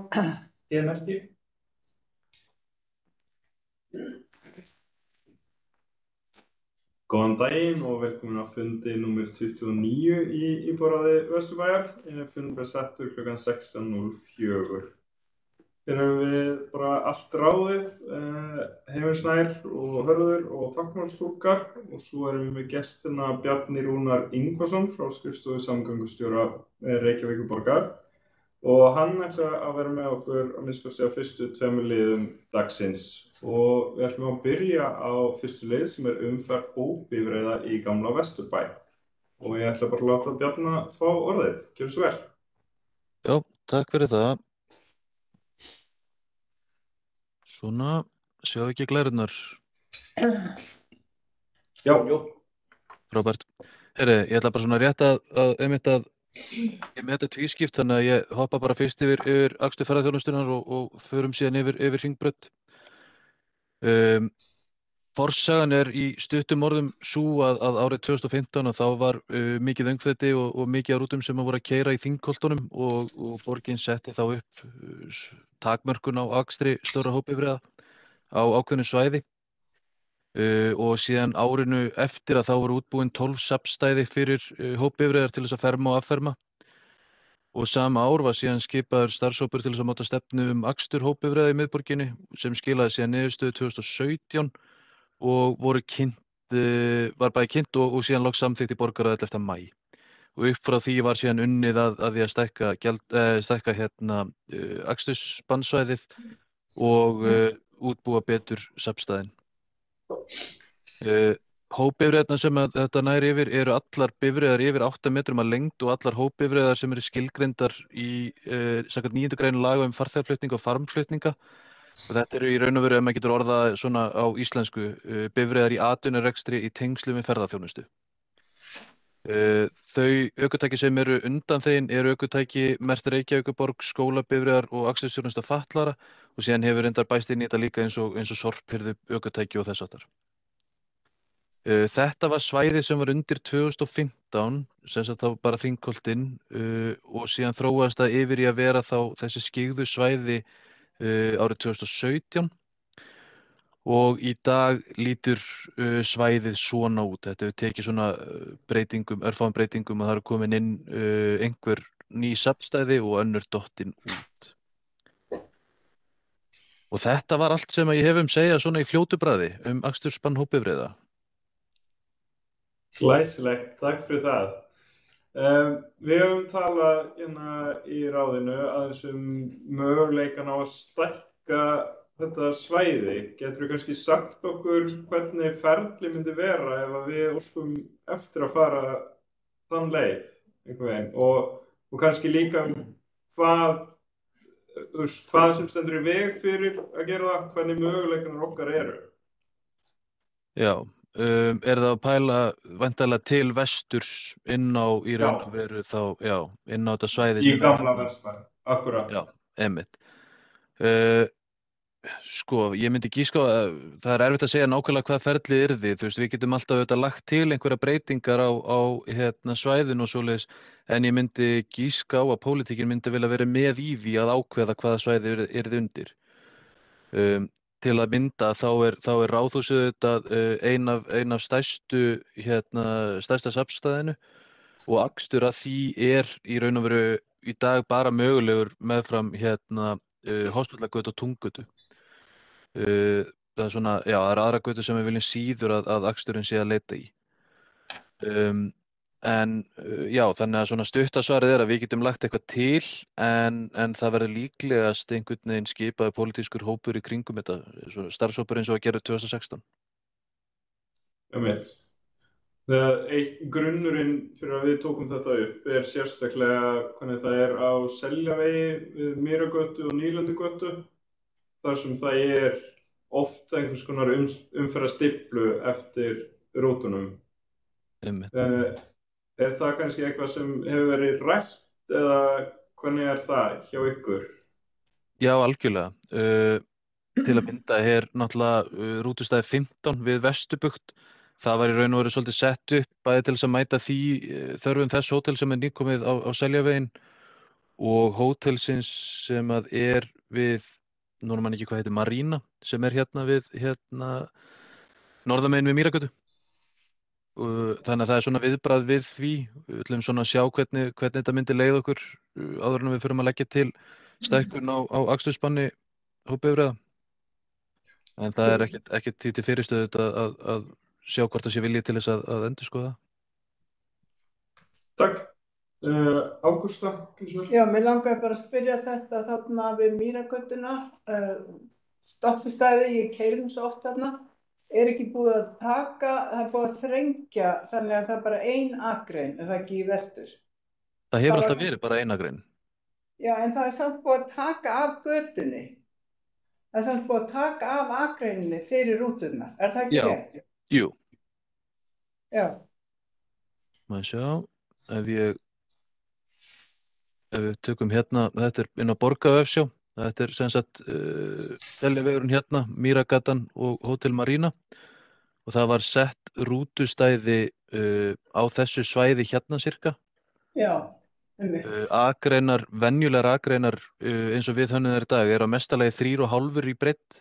Ég merki. Góðan daginn og velkomin á fundi númer 29 í íbúðarráði Vesturbæjar. Fundur er settur kl. 16:04. Hér höfum við bara allt ráðið, Heimir Snær og Hörður og táknmálstúlkar, og svo erum við með gestina Bjarni Rúnar Ingvason frá skrifstofu samgöngustjóra Reykjavíkurborgar. Og hann ætlar að vera með okkur að minnsta kosti á fyrstu tveimur liðum dagsins. Og við ætlum að byrja á fyrstu lið sem er umferð hópbifreiða í gamla Vesturbæ. Og ég ætla bara að láta Bjarna fá orðið. Gjörðu svo vel. Já, takk fyrir það. Svona, sjáðu ekki glærurnar. Já. Frábært. Heyri, ég ætla bara svona rétt að ég með þetta tvískipt, þannig að ég hoppa bara fyrst yfir akstur ferðaþjónustunnar og förum síðan yfir Hringbraut. Forsagan er í stuttum orðum sú að árið 2015 þá var mikið öngþveiti og mikið af rútum sem voru að keyra í Þingholtunum og borgin setti þá upp takmörkun á akstri stórra hópbifreiða á ákveðnu svæði. Og síðan árinu eftir að þá voru útbúin 12 safnstæði fyrir hópbifreiðar til þess að ferma og afferma. Og sama ár var síðan skipaður starfshópur til þess að móta stefnu akstur hópbifreiða í miðborginni sem skilaði síðan niðurstöðu 2017 og var bæði kynnt og síðan loks samþykkt í borgarráði 11. maí. Og upp frá því var síðan unnið að því að stækka akstursbannsvæðið og útbúa betur safnstæðin. Hópbifreiðarnar sem þetta nær yfir eru allar bifreiðar yfir 8 metrum að lengd og allar hópbifreiðar sem eru skilgreindar í samkvæmt 9. grein laga um farþegaflutninga og farmflutninga. Og þetta eru í raun og veru, ef maður getur orðað svona á íslensku, bifreiðar í atvinnurekstri í tengslum við ferðaþjónustu. Þau ökutæki sem eru undanþegin eru ökutæki merkt Reykjavíkurborg, skólabifreiðar og akstursþjónusta fatlaðra, og síðan hefur reyndar bæst inn í þetta líka eins og sorphirðu ökutæki og þess háttar. Þetta var svæði sem var undir 2015, sem sagt þá bara Þingholtin, og síðan þróaðist það yfir í að vera þá þessi skyggðu svæði árið 2017. Og í dag lítur svæðið svona út. Þetta hefur tekið svona örfáum breytingum og það eru komin inn einhver ný safnstæði og önnur dottin út. Og þetta var allt sem ég hef segja svona í fljótu bragði akstursbann hópbifreiða. Glæsilegt, takk fyrir það. Við höfum talað í ráðinu aðeins möguleikan á að stækka þetta svæði. Geturðu kannski sagt okkur hvernig ferli myndi vera ef við óskum eftir að fara þann leið einhvern veginn, og kannski líka hvað sem stendur í veg fyrir að gera það, hvernig möguleikanar okkar eru. Já, er það að pæla væntanlega til vesturs inn á í raun og veru þá, já, inn á þetta svæði í gamla Vesturbæ, akkurat. Já, einmitt. Sko, ég myndi giska að það er erfitt að segja nákvæmlega hvað ferlið yrði. Þú veist, við getum alltaf auðvitað lagt til einhverja breytingar á svæðinu og svoleiðis, en ég myndi giska á að pólitíkin myndi vilja vera með í því að ákveða hvaða svæði yrði undir. Til að mynda þá er Ráðhúsið auðvitað ein af stærsta safnstæðinu, og akstur að því er í raun og veru í dag bara mögulegur meðfram Hospítallagötu og Túngötu. Það er svona, já, það eru aðrar götur sem við viljum síður að aksturinn sé að leita í. Já, þannig að svona stuttasvarið er að við getum lagt eitthvað til, en það verður líklegast einhvern veginn skipaður pólitískur hópur í kringum þetta, starfshópur eins og að gera 2016. Einmitt. Grunnurinn fyrir að við tókum þetta upp er sérstaklega hvernig það er á Seljavegi við Mýragötu og Nýlendugötu, þar sem það er oft einhvers konar umferðarstíflu eftir rútunum. Einmitt. Er það kannski eitthvað sem hefur verið rætt, eða hvernig er það hjá ykkur? Já, algjörlega. Til að mynda náttúrulega rútustæði 15 við Vesturbugt. Það var í raun og veru svolítið sett upp bæði til þess að mæta því þörfum þess hótel sem er nýkomið á Seljaveginn, og hótelsins sem að við, núna man ekki hvað heitir, Marina, sem hérna við norðamegin við Mýragötu. Þannig að það svona viðbragð við því. Við ætlum svona að sjá hvernig þetta myndi leiða okkur áður en við förum að leggja til stækkun á akstursbanni hópbifreiða. En það ekkert því til fyrirstöðu að sjá hvort það sé vilji til þess að endurskoða. Takk. Ágústa, kannski vel? Já, mér langaði bara að spyrja þetta þarna við Mýragötuna, stoppstæði, ég keyri svo oft þarna, ekki búið að taka, það búið að þrengja, þannig að það bara ein akrein, það ekki í vestur. Það hefur alltaf verið bara ein akrein. Já, en það samt búið að taka af götunni. Það samt búið að taka af akreininni fyrir rúturnar, það ekki rétt? Jú. Já. Má sjá, ef við tökum þetta inn á Borgarvefsjá, þetta sem sagt Seljavegurinn Mýragatan og Hótel Marina, og það var sett rútustæði á þessu svæði cirka. Já, Akreinar, venjulegar akreinar eins og við hönnum þær í dag eru á mestalagi 3,5 í breidd,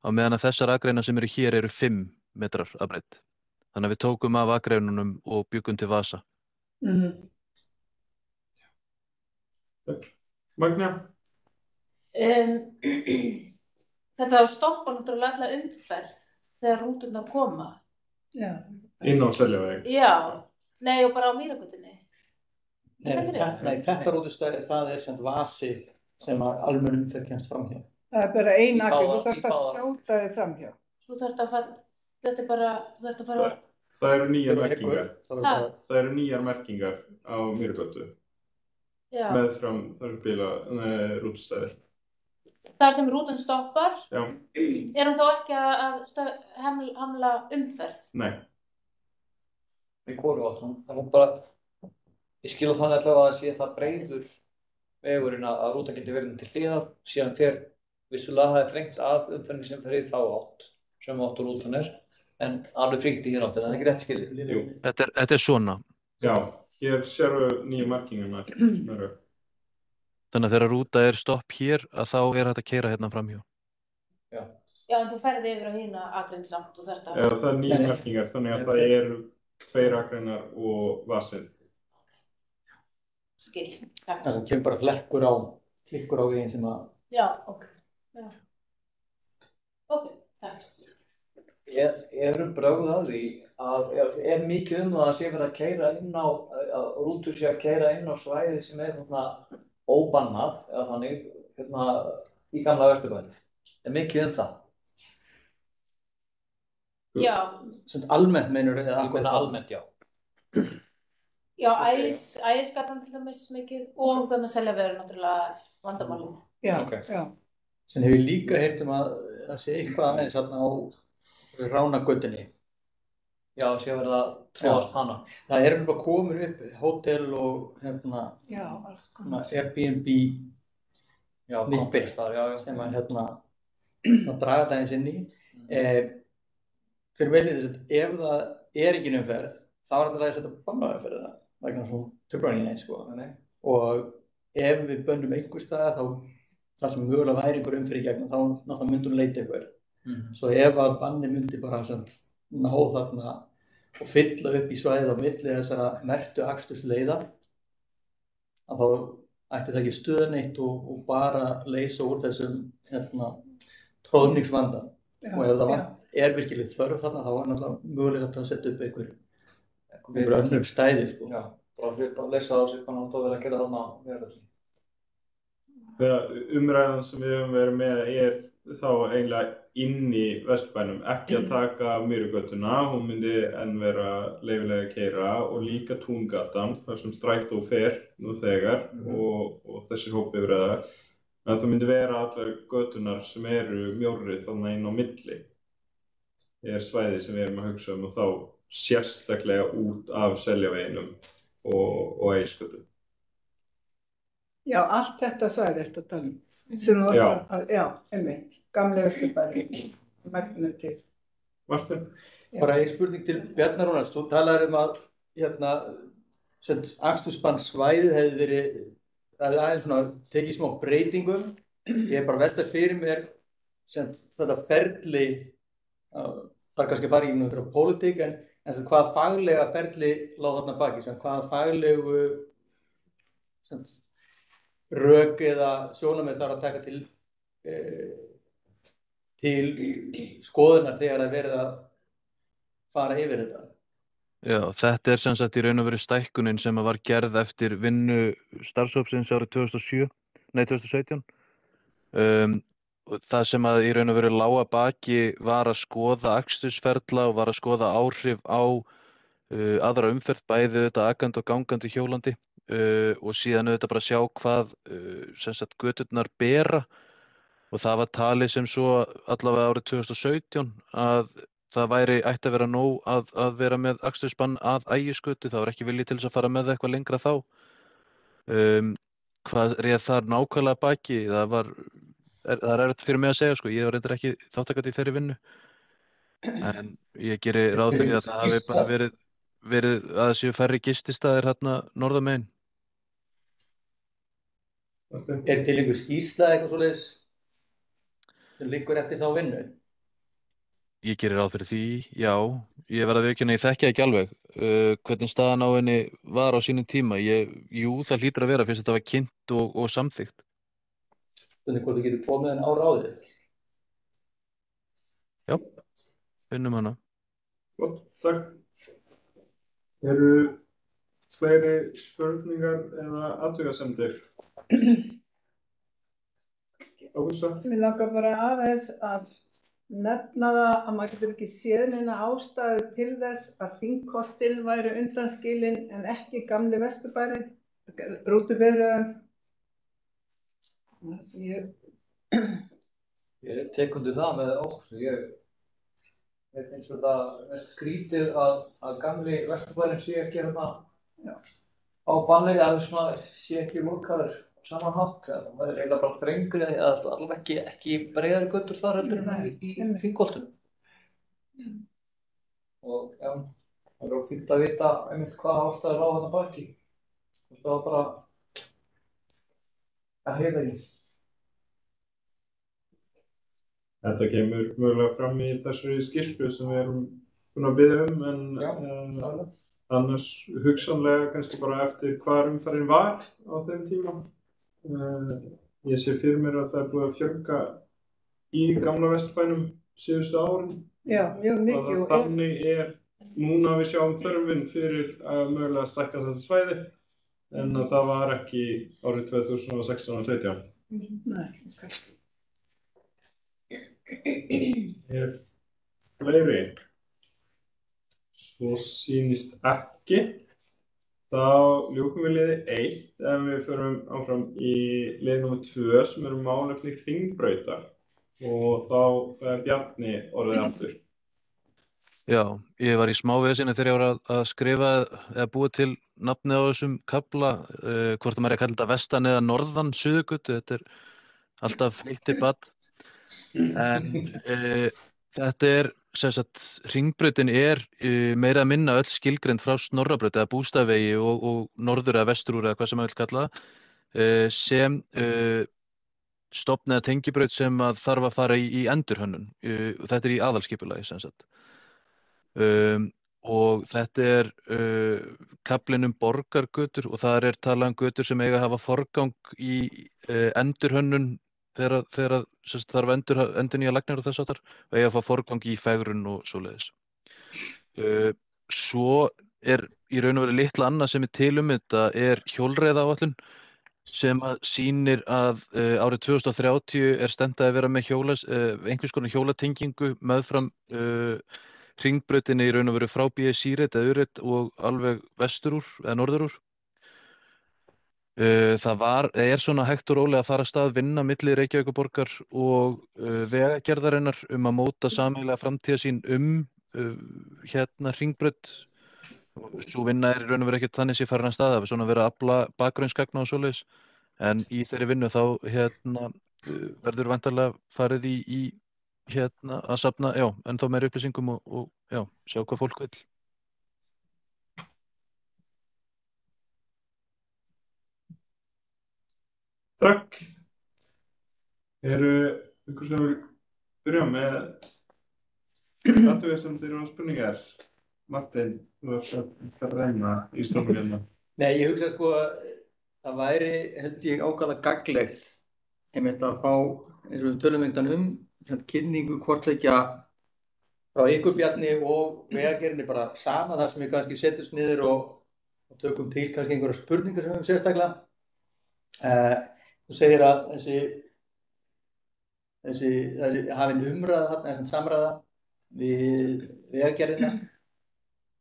á meðan að þessar akreinar sem eru hér eru 5 metrar að breidd. Þannig að við tókum af akreinunum og byggum til vasa. Magnea? Þetta á stoppa náttúrulega alla umferð þegar rúturnar koma. Já. Inn á Seljaveg? Já, nei og bara á Mýragötunni. Nei, þetta rútustæði, það sem vasi sem að almenn umferð kemst framhjá. Það bara ein akrein, þú þarft að skjóta þig framhjá. Þú þarft að fara, þetta bara, þú þarft að fara. Það eru nýjar merkingar. Það eru nýjar merkingar á Mýragötu. Meðfram þar bila rútustæði. Þar sem rútan stoppar, já. Hann þá ekki að hamla umferð? Nei. Við hvoru átt, það var bara, ég skil á þannig allavega að sé það breiður vegurinn að rútan geti verið til hliðar, síðan fer vissulega það þrengt að umferðinni sem fer í þá átt, sem átt og rútan en alveg fríkt í hér átt, en það ekki rétt skilið. Jú. Þetta svona. Já, hér sérðu nýja merkingarnar. Þannig að þegar rúta stopp hér, að þá hægt að keyra framhjá. Já, en þú ferði yfir á hina akrein samt og þetta. Já, það nýja merkingar, þannig að það eru 2 akreinar og vasinn. Skil, takk. Það kemur bara flekkur á veginn sem að... Já, ok. Já. Ok, takk. Ég brögð að því að mikið það að sé verið að keyra inn á, að rútur sé að keyra inn á svæði sem óbannað, eða þannig, í gamla Vesturbæinn. Mikið það. Já. Sem almennt meinur eða almennt, já. Já, Ægisgatan til dæmis mikið og þannig að Seljavegurinn náttúrulega vandamálið. Já, já. Sem hef ég líka heyrt að það sé eitthvað eins á Ránagötunni. Já, sé verið að tróðast hana. Það bara komin upp hótel og já, alls konar. Airbnb nippir sem að draga það eins inn í. Fyrir meðlið þess að ef það engin umferð, þá alltaf að setja bannaumferðina vegna svona truflanir sko. Og ef við bönnum einhvers staðar þá þar sem mögulega væri einhver umferð í gegnum, þá náttúrulega myndi hún leita einhver. Svo ef að banni myndi bara ná þarna og fylla upp í svæðið á milli þessara merktu akstursleiða, að þá ætti það ekki stöðneitt og bara leysa úr þessum tróðningsvanda. Og ef það virkilega þörf þarna, þá var náttúrulega mögulega að setja upp einhver önnur stæði sko. Já, bara leysa það á sig og þá verða að gera þarna verður. Umræðan sem við höfum verið með þá eiginlega inn í Vesturbænum, ekki að taka Mýragötuna, hún myndi enn vera leyfilega að keyra og líka Túngatan, þar sem strætó fer nú þegar og þessi hópbifreiðar, en það myndi vera allar götunar sem eru mjórri þannig inn á milli. Svæði sem við erum að hugsa og þá sérstaklega út af Seljaveginum og Ægisgötu. Já, allt þetta svæði ertu að tala sem var já, einmitt, gamli Vesturbæinn, megninu til. Martin? Bara ein spurning til Bjarnar Rúnars, þú talaðir að akstursbann svæðið hefði verið það aðeins svona tekið smá breytingum. Ég er bara að velta fyrir mér sem þetta ferli, þarf kannski að fara í einhverja pólitík, en hvaða faglega ferli lá þarna baki, sem hvaða faglegu sem rök eða sjónarmið þarf að taka til skoðunar þegar það verið að fara yfir þetta. Já, þetta sem sagt í raun og veru stækkunin sem var gerð eftir vinnu starfshópsins árið 2017. Og það sem að í raun og veru lá að baki var að skoða akstursferla og var að skoða áhrif á aðra umferð, bæði þetta akandi og gangandi hjólandi, og síðan auðvitað bara sjá hvað sem sagt göturnar bera. Og það var talið sem svo allavega árið 2017 að það ætti að vera nóg að vera með akstursbann að Ægisgötu. Það var ekki vilji til þess að fara með það eitthvað lengra þá. Hvað réð þar nákvæmlega baki? Það er erfitt fyrir mig að segja, sko. Ég var reyndar ekki þátttakandi í þeirri vinnu. En ég geri ráð fyrir að það hafi bara verið að það séu færri gististaðir hérna norðamegin. Er til einhver skýrsla eitthvað svoleiðis sem liggur eftir þá vinnu? Ég geri ráð fyrir því, já. Ég verð að viðurkenna, ég þekki ekki alveg hvernig staðan á henni var á sínum tíma. Jú, það hlýtur að vera fyrst þetta var kynnt og samþykkt. Þannig hvort þú getur komið henni á ráðið? Já, finnum hana. Gott, takk. Eru fleiri spurningar eða athugasemdir? Ágústa? Mér langar bara aðeins að nefna það að maður getur ekki séð neina ástæðu til þess að Þingholtin væri undanskilin en ekki gamli Vesturbærinn, rútubifreiðum. Ég tek undir það með Ágústu. Ég finnst þetta mest skrítið að gamli Vesturbærinn sé ekki hérna á banni, að það sé ekki lokaður saman hátt. Það er eiginlega bara þrengri eða allavega ekki breiðari götur þar heldur en í Þingholtunum. Og já, það er óþýtt að vita einmitt hvaða ástæður á þarna baki. Það var bara að heita ekki. Þetta kemur mögulega fram í þessari skýrslu sem við erum búin að biðja en annars hugsanlega kannski bara eftir hvar umferðin var á þeim tíma. Ég sé fyrir mér að það er búið að fjölga í gamla Vesturbænum síðustu árin. Já, mjög mikið. Og þannig núna við sjáum þörfin fyrir að mögulega stækka þetta svæði en að það var ekki árið 2016 og 2017. Nei, ok. Fleiri? Svo sýnist ekki. Þá ljúkum við liði 1 en við förum áfram í lið nr. 2 sem eru málefni Hringbrautar og þá er Bjarni orðið aftur. Já, ég var í smá veseni þegar ég var að skrifa eða búa til nafnið á þessum kafla, hvort maður kallar þetta vestan eða norðan Suðurgötu. Þetta er alltaf nýtt debatt. En þetta sem sagt, Hringbrautin meira að minna öll skilgreind frá Snorrabraut eða Bústaðavegi og norður eða vestur úr eða hvað sem maður vill kalla það, sem stofn eða tengibraut sem að þarf að fara í endurhönnun. Þetta er í aðalskipulagi sem sagt. Og þetta kaflinn borgargötur og þar talað um götur sem eiga að hafa forgang í endurhönnun þegar þarf endurnýja lagnar og þess háttar og eiga að fá forgang í fegrun og svoleiðis. Svo í raun og veru litla annað sem til þetta hjólreiðaáætlun sem sýnir að árið 2030 stefnt að vera með einhvers konar hjólatengingu meðfram Hringbrautinni í raun og veru frá BS-Síret eða Urrit og alveg vestur úr eða norður úr. Það svona hægt og rólega að fara af stað vinna milli Reykjavíkurborgar og Vegagerðarinnar að móta sameiginlega framtíðarsýn Hringbraut. Sú vinna í raun og veru ekkert þannig sé farin af stað, það svona verið að afla bakgrunnsgagna og svoleiðis. En í þeirri vinnu þá verður væntanlega farið í að safna, en þá meiri upplýsingum og sjá hvað fólk vill. Takk. Eru ykkur sem vil byrja með athugasemdir og spurningar? Martin, þú ert að reyna í stofnum hérna. Nei, ég hugsa sko að það væri, held ég, ákaflega gagnlegt einmitt að fá, eins og við tölum kynningu hvort tveggja frá ykkur Bjarni og Vegagerðinni bara sama þar sem við kannski setjumst niður og tökum til kannski einhverjar spurningar sem við höfum sérstaklega. Þú segir að þessi hafin umræða þarna, þessi samræða við Vegagerðina.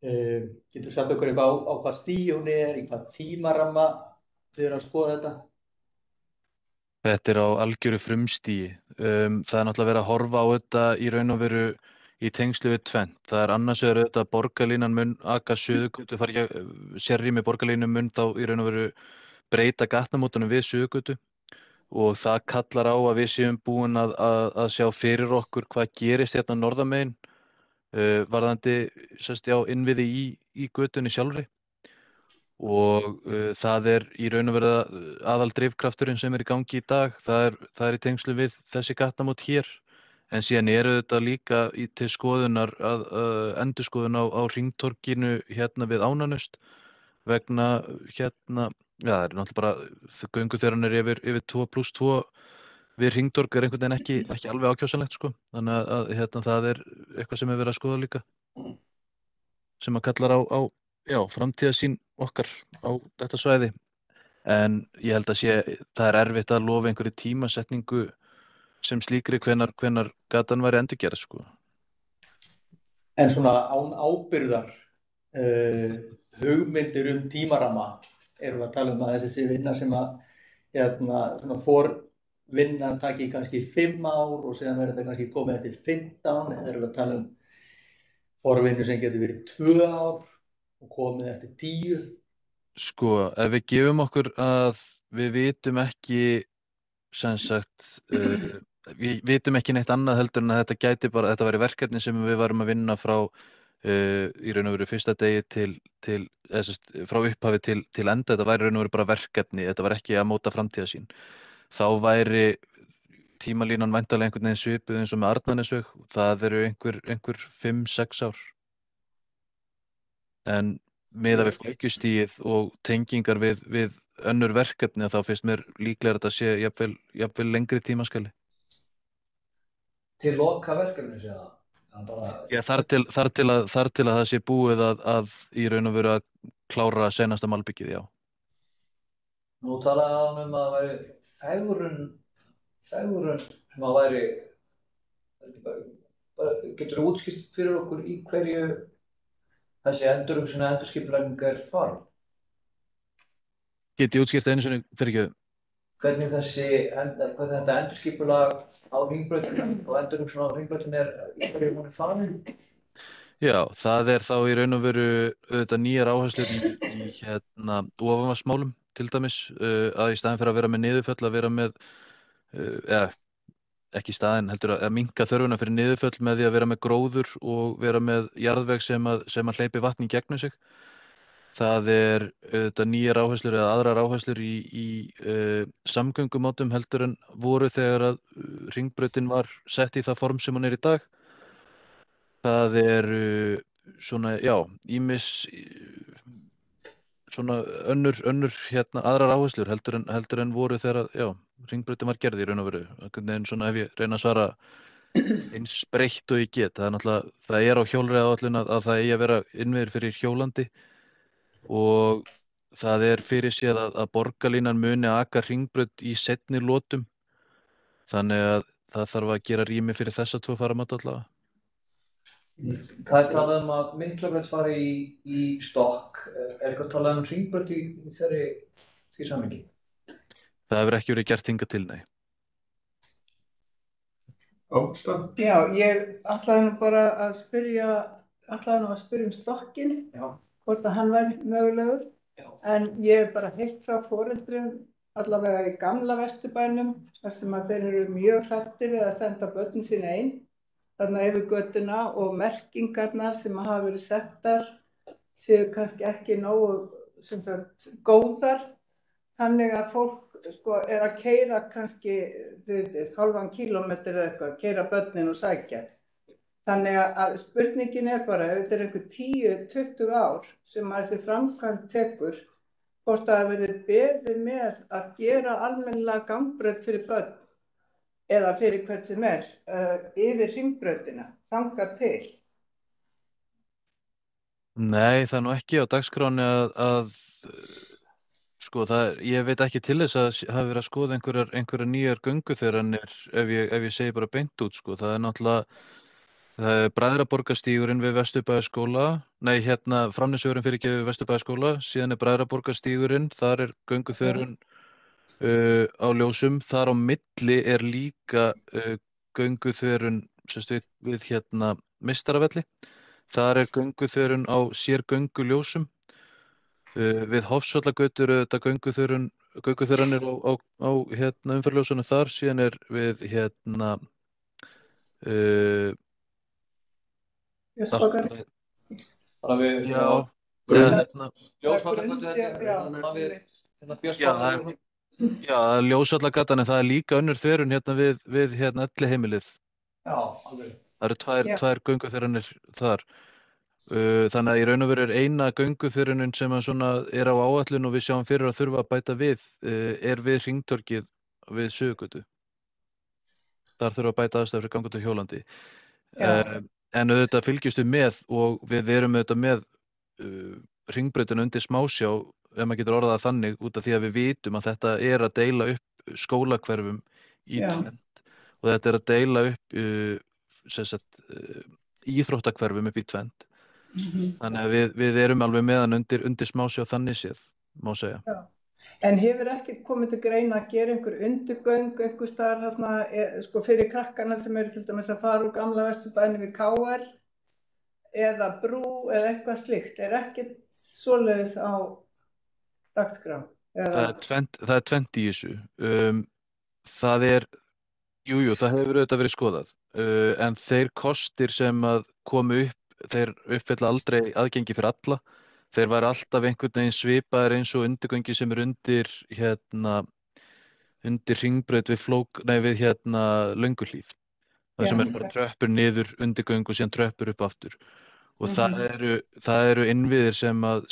Getur sagt okkur eitthvað á hvað stigi hún er, í hvað tímaramma þið eru að skoða þetta? Þetta er á algjöru frumstigi. Það er náttúrulega verið að horfa á þetta í raun og veru í tengslu við tvennt. Það er annars vegar auðvitað borgarlínan mun aka Suðurgötu, sérrými borgarlínu mun þá í raun og veru breyta gatnamótunum við Suðurgötu og það kallar á að við séum búin að sjá fyrir okkur hvað gerist hérna norðamegin varðandi innviði í götunni sjálfri. Og það er í raun og veru aðal drifkrafturinn sem er í gangi í dag. Það er í tengslu við þessi gatnamót hér. En síðan eru þetta líka til skoðunar endurskoðun á hringtorginu hérna við Ánanaust vegna hérna, það er náttúrulega bara gönguþjóðranir yfir 2+2 við hringtorg er einhvern veginn ekki alveg ákjósanlegt sko. Þannig að hérna, það er eitthvað sem er verið að skoða líka sem að kallar á framtíðarsýn okkar á þetta svæði. En ég held að það er erfitt að lofa einhverju tímasetningu sem slíkri hvenær gatan væri endurgerð sko. En svona án ábyrgðar hugmyndir tímaramma erum við að tala að þessi vinna sem að svona vinna taki kannski 5 ár og síðan verður þetta kannski komið eftir 15 eða erum við að tala forvinnu sem getur verið 2 ár og komið eftir 10? Sko, ef við gefum okkur að við vitum ekki sem sagt við vitum ekki neitt annað heldur en að þetta væri verkefni sem við varum að vinna frá í raun og veru fyrsta degi frá upphafi til enda. Þetta væri í raun og veru bara verkefni, þetta var ekki að móta framtíðarsýn. Þá væri tímalínan væntanlega einhvern veginn svipuð eins og með Arnarnesveg. Það eru einhver 5-6 ár. En miðað við flækjustigið og tengingar við önnur verkefni þá finnst mér líklega að þetta sé jafnvel lengri tímaskali. Til loka verkefni sé það? Já, þar til að það sé búið að í raun og veru að klára seinasta malbyggið, já. Nú talaði hann að það væri fegrun sem að væri, getur þú útskýrt fyrir okkur í hverju þessi endurhugsun og endurskipulagning er farin? Get ég útskýrt einu sinni fyrir ekki? Hvernig þetta endurskipulag á Hringbrautinu og endurhugsun á Hringbrautinu er í hverju hún er farin? Já, það er þá í raun og veru auðvitað nýjar áherslur í ofanvatnsmálum til dæmis að í staðinn fyrir að vera með niðurföll að vera með ekki í staðinn heldur að minnka þörfuna fyrir niðurföll með því að vera með gróður og vera með jarðveg sem að hleypi vatn í gegnum sig. Það er auðvitað nýjar áherslur eða aðrar áherslur í samgöngumátum heldur en voru þegar að Hringbrautin var sett í það form sem hún er í dag. Það er svona, ýmis svona önnur aðrar áherslur heldur en voru þegar að, Hringbrautin var gerð í raun og veru. En svona ef ég reyna að svara eins breytt og ég get. Það er náttúrulega, það er á hjólreiðaáætlun að það eigi að vera innviðir fyrir hjólandi og það er fyrir séð að borgarlínan muni aka Hringbraut í seinni lotum. Þannig að það þarf að gera rými fyrir þessa 2 faramáta allavega. Það er talað að Miklabraut fari í stokk. Er eitthvað talað Hringbraut í því samhengi? Það hefur ekki verið gert hingað til, nei. Ágústa? Já, ég ætlaði nú bara að spyrja um stokkinn, hvort að hann væri mögulegur. Já. En ég hef bara heyrt frá foreldrum allavega í gamla Vesturbænum, þar sem að þeir eru mjög hræddir við að senda börnin sín ein, þarna yfir götuna og merkingarnar sem hafa verið settar séu kannski ekki nógu góðar, þannig að fólk sko, er að keyra kannski, hálfan kílómetr eða eitthvað, keyra börnin og sækja. Þannig að spurningin er bara, ef þetta er einhver 10-20 ár sem að þessi framkvæmd tekur, hvort það verður beðið með að gera almennilega gangbraut fyrir börn eða fyrir hvern sem yfir hringbrautina, þangað til. Nei, það er nú ekki á dagskráni sko, ég veit ekki til þess að hafa verið að skoða einhverjar nýjar gönguþveranir ef ég segi bara beint út, sko. Það er náttúrulega Bræðraborgarstígurinn við Vesturbæjarskóla, nei, Framnesvegurinn fyrirgefið við Vesturbæjarskóla, síðan er Bræðraborgarstígurinn, þar er gönguþverun á ljósum, þar á milli er líka gönguþverun við Meistaravelli, þar er gönguþverun á sérgönguljósum. Við Hofsvallagötur gönguþveranir á umferðarljósunum þar, síðan er við Björnsbakar. Bara við, Ljósvallagötu, Björnsbakar. Já, Ljósvallagatan, en það er líka önnur þverun við Elliheimilið. Já, alveg. Það eru tvær gönguþveranir þar. Þannig að í raun og veru er eina gönguþverunin sem er á áætlun og við sjáum fyrir að þurfa að bæta við, er við hringtorgið við Suðurgötu. Þar þurfa að bæta aðstæður fyrir gangandi og hjólandi. En auðvitað fylgjumst við með og við erum auðvitað með hringbrautina undir smásjá, ef maður getur orðað það þannig, út af því að við vitum að þetta er að deila upp skólahverfum í tvennt og þetta er að deila upp íþróttakverfum upp í tvennt. Þannig að við erum alveg með hann undir smásjá þannig séð, má segja. Já. En hefur ekki komið til greina að gera einhver undirgöng einhver staðar þarna, sko, fyrir krakkana sem eru til dæmis að fara úr gamla Vesturbænum við KR eða brú eða eitthvað slíkt? Er ekki svoleiðis á dagskrá? Það er tvennt í þessu. Það er, jú, það hefur auðvitað verið skoðað. En þeir kostir sem að komu upp, þeir uppfylla aldrei aðgengi fyrir alla. Þeir væru alltaf einhvern veginn svipaðir eins og undirgöngi sem undir hringbraut við Lönguhlíð. Það sem eru bara tröppur niður undirgöng og síðan tröppur upp aftur. Og það eru innviðir sem að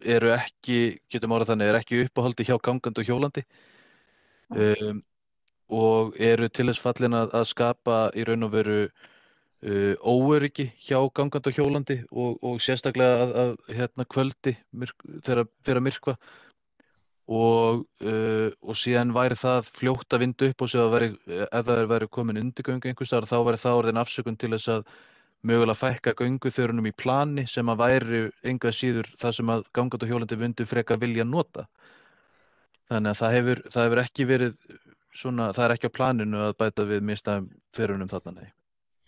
eru ekki, getum orðað þannig, er ekki uppáhaldi hjá gangandi og hjólandi. Og eru til þess fallin að skapa í raun og veru óöryggi hjá gangandi og hjólandi og sérstaklega að kvöldi þegar fyrir að myrkva og síðan væri það fljótt að vinda upp og svo ef það væri komin undirgöng einhvers staðar þá væri það orðin afsökun til þess að mögulega fækka gönguþverunum í plani sem að væri engu að síður það sem að gangandi og hjólandi myndu frekar vilja nota. Þannig að það hefur ekki verið svona, það er ekki á planinu að bæta við misstæðum þverunum þarna, nei.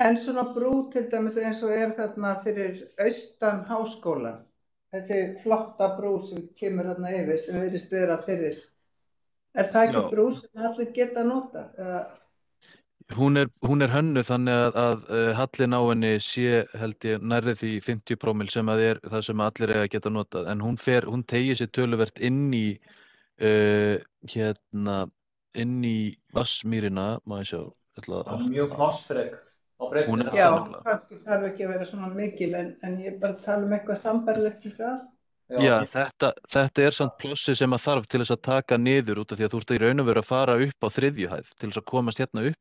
En svona brú til dæmis eins og þarna fyrir austan háskóla, þessi flotta brú sem kemur þarna yfir, sem virðist vera fyrir, er það ekki brú sem allir geta nota? Hún er hönnuð þannig að hallin á henni sé, held ég, nærri því 50 promil sem að er það sem allir eiga að geta notað, en hún teygir sér töluvert inn í Vatnsmýrina, má ég sjá. Mjög plássfrek. Já, kannski þarf ekki að vera svona mikil, en ég bara tala eitthvað sambærilegt í það. Já, þetta er samt plássi sem að þarf til þess að taka niður út af því að þú ert í raun og veru að fara upp á 3. hæð til þess að komast hérna upp.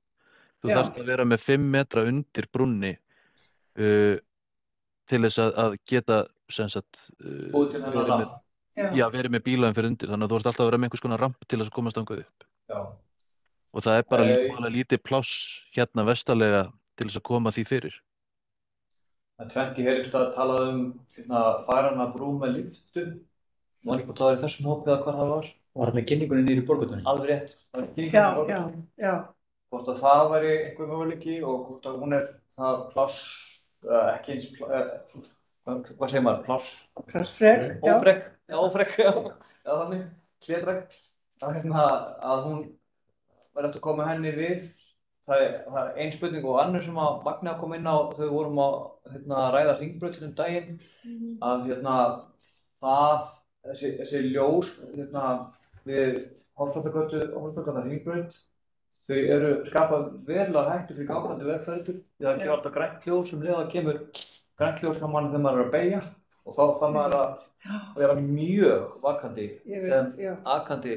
Þú þarft að vera með 5 metra undir brúnni til þess að geta verið með bílaðum fyrir undir, þannig að þú ert alltaf að vera með einhvers konar ramp til þess að komast þangað upp. Já. Og það er bara lítið pláss hérna vestarlega til þess að koma því fyrir. En tvennt í Heringsstað talaði færanlega brú með lyftu. Var ekki hvað það var í þessum hópi eða hvað það var? Var það með kynningunni niður í Borgartúni? Alveg rétt. Já. Hvort að það væri einhver möguleiki og hvort að hún er það pláss, ekki eins, hvað segir maður, pláss? Plássfrek, Ófrek, já, þannig, hlédrægt. Að hún var eftir að koma henni við. Það er ein spurning og annur sem að Magni að koma inn á þegar við vorum að ræða hringbrautina daginn, að þessi ljós við Hofsvallagötu og Hofsvallagötu Hringbraut. Þau eru skapað verulega hættu fyrir gangandi vegfarendur. Það er ekki alltaf grænt ljós leið kemur grænt ljós frá manni þegar maður að beygja og þá þarf maður að vera mjög vakandi akandi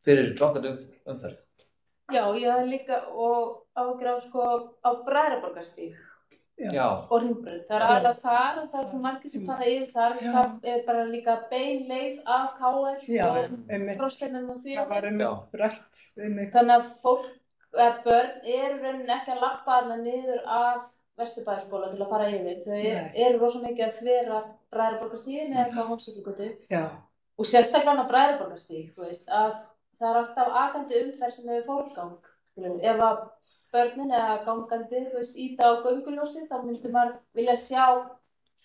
fyrir gangandi umferð. Já, ég hef líka og áhyggjur af á Bræðraborgarstíg og Hringbraut. Það alveg þar og það svo margir sem fara yfir þar. Það bara líka bein leið af KR og Frosteinum og því. Það var rætt við mig. Þannig að fólk, börn rauninni ekki að labba þarna niður af Vesturbæjarskóla til að fara yfir. Þau eru rosa mikið að þvera Bræðraborgarstíginn eða Hofsvallagötu. Og sérstaklega á Bræðraborgarstíg, þú veist, að það alltaf akandi umferð sem hefur forgang. Ef að börnin eða gangandi, þú veist, íta á gönguljósið, þá myndi maður vilja sjá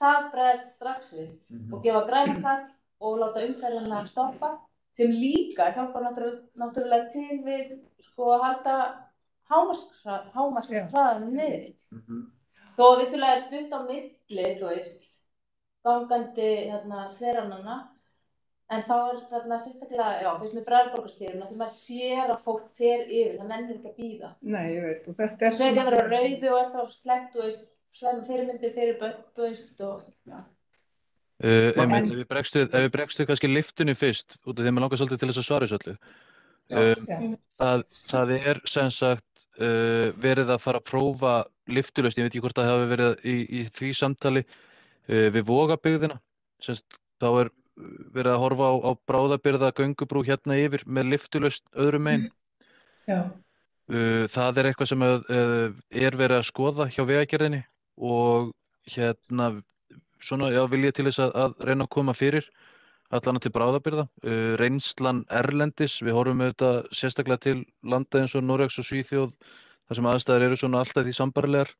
það bregðast strax við og gefa grænan kall og láta umferðina stoppa, sem líka hjálpar náttúrulega til við að halda hámarkshraðanum niður. Þó vissulega stutt á milli, þú veist, gangandi þverananna. En þá þarna sérstaklega, fyrst með Bræðraborgarstíginn, því maður sér að fólk fer yfir, það nennir ekki að bíða. Nei, ég veit, og þetta svona... Það vera rauðu og þá slengt, þú veist, slæma fyrirmyndir fyrir börn, þú veist, og... Einmitt, ef við bregstu kannski lyftunni fyrst, út af því að maður langar svolítið til þess að svara þessu öllu. Það sem sagt verið að fara að prófa lyftulaust, ég veit ekki hvort það hafi verið í því samtali við Vogabyggðina, þá verið að horfa á bráðabirgða göngubrú hérna yfir með lyftulaust öðrum megin. Það eitthvað sem verið að skoða hjá Vegagerðinni og svona, vil ég til þess að reyna að koma fyrir allan til bráðabirgða. Reynslan erlendis, við horfum auðvitað sérstaklega til landa eins og Noregs og Svíþjóð, þar sem aðstæður eru svona alltaf því sambærilegar.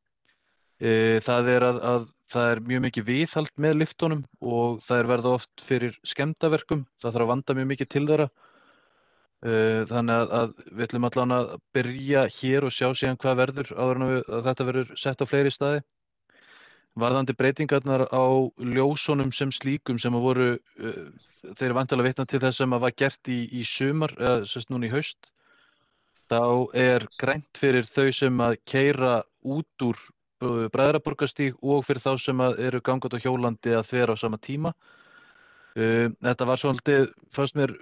Það það mjög mikið viðhald með lyftunum og það verða oft fyrir skemmdarverkum. Það þarf að vanda mjög mikið til þeirra. Þannig að við ætlum allan að byrja hér og sjá síðan hvað verður áður en að þetta verður sett á fleiri staði. Varðandi breytingarnar á ljósunum sem slíkum sem voru, þeir eru væntanlega vitna til þess sem var gert í sumar, eða núna í haust. Þá grænt fyrir þau sem að keyra út úr Bræðraborgarstíg og fyrir þá sem eru gangandi á hjólandi að þvera á sama tíma. Þetta var svolítið, fannst mér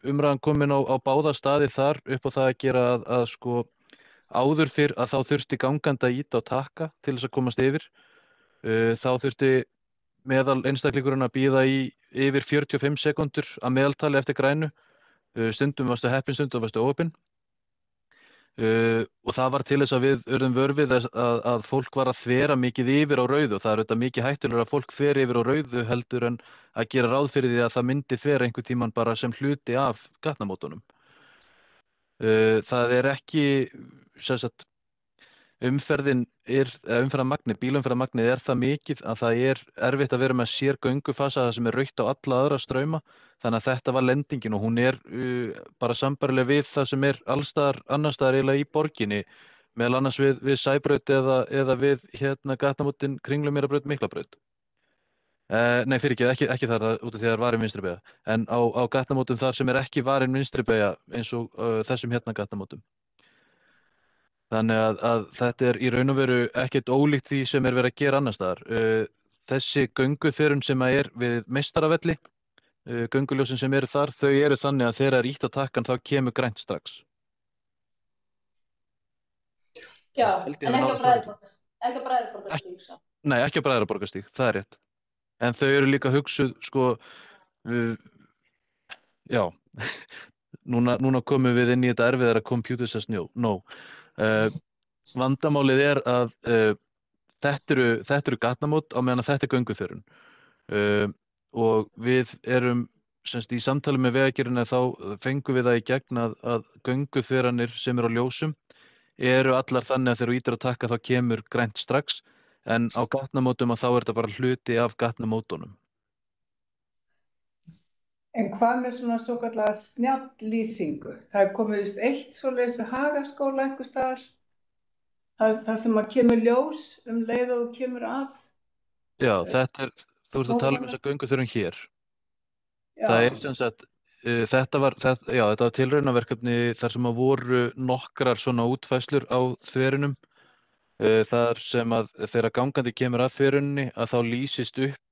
umræðan komin á báða staði þar upp á það að gera að áður fyrr að þá þurfti gangandi að ýta á takka til þess að komast yfir. Þá þurfti meðal einstaklingurinn að bíða í yfir 45 sekúndur að meðaltali eftir grænu. Stundum varstu heppinn, stundum varstu óheppinn. Og það var til þess að við urðum vör við að fólk var að þvera mikið yfir á rauðu og það auðvitað mikið hættulegra að fólk þveri yfir á rauðu heldur en að gera ráð fyrir því að það myndi þvera einhvern tímann bara sem hluti af gatnamótunum. Það ekki bílaumferðarmagnið það mikið að það erfitt að vera með sér göngufasa það sem rautt á alla aðra strauma. Þannig að þetta var lendingin og hún bara sambærileg við það sem allstaðar annars staðar eiginlega í borginni, meðal annars við Sæbraut eða við gatnamótin Kringlumýrarbraut, Miklabraut. Nei, fyrirgefðu, ekki þar út af því að það varin vinstri beygja, en á gatnamótum þar sem ekki varin vinstri beygja eins og þessum gatnamótum. Þannig að þetta í raun og veru ekkert ólíkt því sem verið að gera annars staðar. Þessi gönguþverun sem við Meistaravelli, gönguljósin sem þar, þau þannig að þegar ýtt á takkan þá kemur grænt strax. Já, en ekki á Bræðraborgarstíg. Nei, ekki á Bræðraborgarstíg, það rétt. En þau líka hugsuð, núna komum við inn í þetta erfiðara computer says no. Vandamálið að þetta eru gatnamót á meðan að þetta gönguþverun. Og við í samtali með Vegagerðinni þá fengum við það í gegn að gönguþveranir sem á ljósum allar þannig að þegar þú ýtir á takka þá kemur grænt strax, en á gatnamótum þá þetta bara hluti af gatnamótunum. En hvað með svona svokallaða snjalllýsingu? Það komið eitt svoleiðis við Hagaskóla einhvers staðar, þar sem að kemur ljós leið og þú kemur að. Já, þú ert að tala þessa gönguþverun hér. Já. Það sem sagt, þetta var tilraunaverkefni þar sem að voru nokkrar svona útfærslur á þverinum, þar sem að þegar gangandi kemur að þverinni að þá lýsist upp,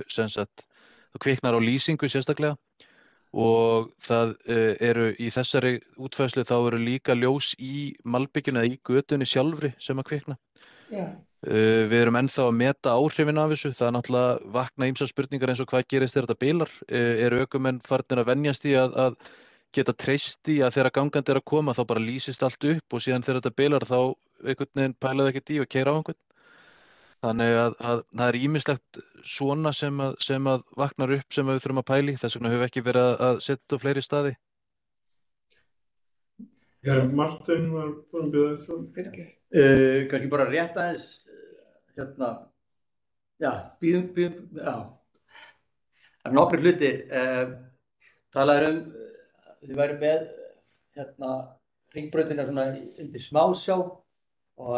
sem sagt, það kviknar á lýsingu sérstaklega, og það eru í þessari útfærslu þá eru líka ljós í malbikinu eða í götunni sjálfri sem að kvikna. Við erum ennþá að meta áhrifin af þessu. Það er náttúrulega vakna ýmsar spurningar eins og hvað gerist þegar þetta bilar. Eru ökumenn farnir að venjast í að geta treyst í að þegar gangandi er að koma þá bara lýsist allt upp og síðan þegar þetta bilar þá einhvern veginn pælaðu ekkert í og keyra á einhvern. Þannig að það er ýmislegt svona sem að vaknar upp sem við þurfum að pæla í. Þess vegna höfum við ekki verið að setja á fleiri staði. Martin var búinn að bjóða þér frá. Kannski bara rétt aðeins bíðum. Það er nokkrir hlutir. Talaður þið væri með hringbrautina svona undir Smásjá og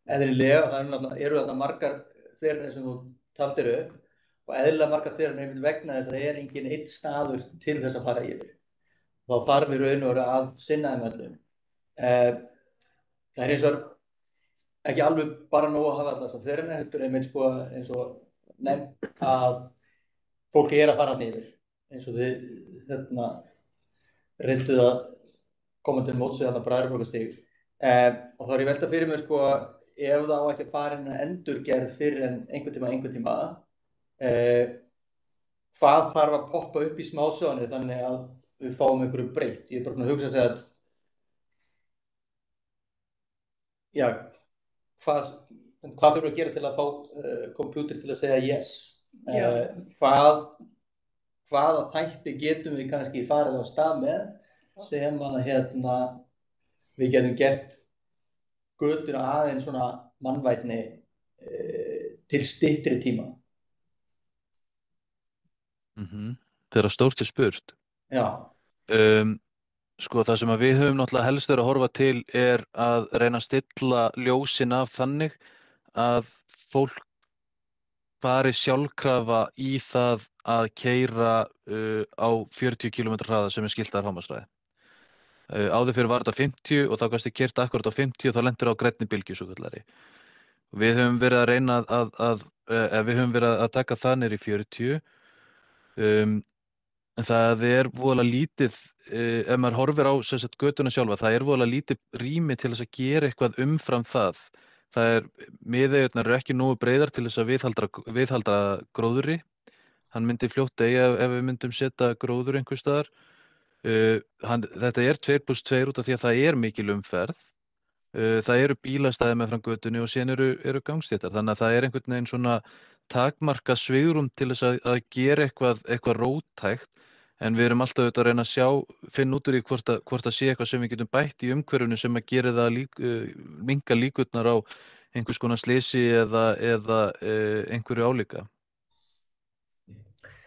eðlilega, það eru þarna margar þveranir sem þú taldir upp og eðlilega margar þveranir einmitt vegna þess að það er enginn einn staður til þess að fara yfir. Þá þarf í raun og veru að sinna þeim öllum. Það er eins og ekki alveg bara nóg að hafa þess að þveranir heldur einmitt eins og nefnt að fólki er að fara þarna yfir eins og þið reynduð að koma til móts við þarna Bræðraborgarstíg. Og þá er ég velta fyrir mér ef það á ekki að fara inn að endurgerð fyrir en einhvern tíma hvað þarf að poppa upp í Smásjónni þannig að við fáum einhverju breytt. Ég er bara að hugsa að segja hvað þurfum við að gera til að fá kompjúter til að segja yes. Hvaða þætti getum við kannski farið á stað með sem að við getum gert götuna aðeins svona mannvænni til styttri tíma. Þegar stórt er spurt. Já. Það sem að við höfum náttúrulega helst verið að horfa til er að reyna að stilla ljósin af þannig að fólk fari sjálfkrafa í það að keyra á 40 km hraða sem er skiltaður hámarkshraði. Áður fyrir var þetta 50 og þá gastu keyrt akkurat á 50 og þá lentir á grænni bylgju svokallari. Við höfum verið að reyna við höfum verið að taka það niður í 40. En það er voðalega lítið, ef maður horfir á götuna sjálfa, það er voðalega lítið rými til þess að gera eitthvað umfram það. Miðeigurnar eru ekki nógu breiðar til þess að viðhalda gróðri. Hann myndi fljótt deyja ef við myndum setja gróður einhvers staðar. Þetta er 2+2 út af því að það er mikil umferð. Það eru bílastæði meðfram götunni og síðan eru gangstéttar. Þannig að það er einhvern veginn svona takmarkað svigrúm til þess að gera eitthvað róttækt. En við erum alltaf auðvitað að reyna að finna út úr því hvort það sé eitthvað sem við getum bætt í umhverfinu sem að gera það minnka líkurnar á einhvers konar slysi eða einhverju álíka.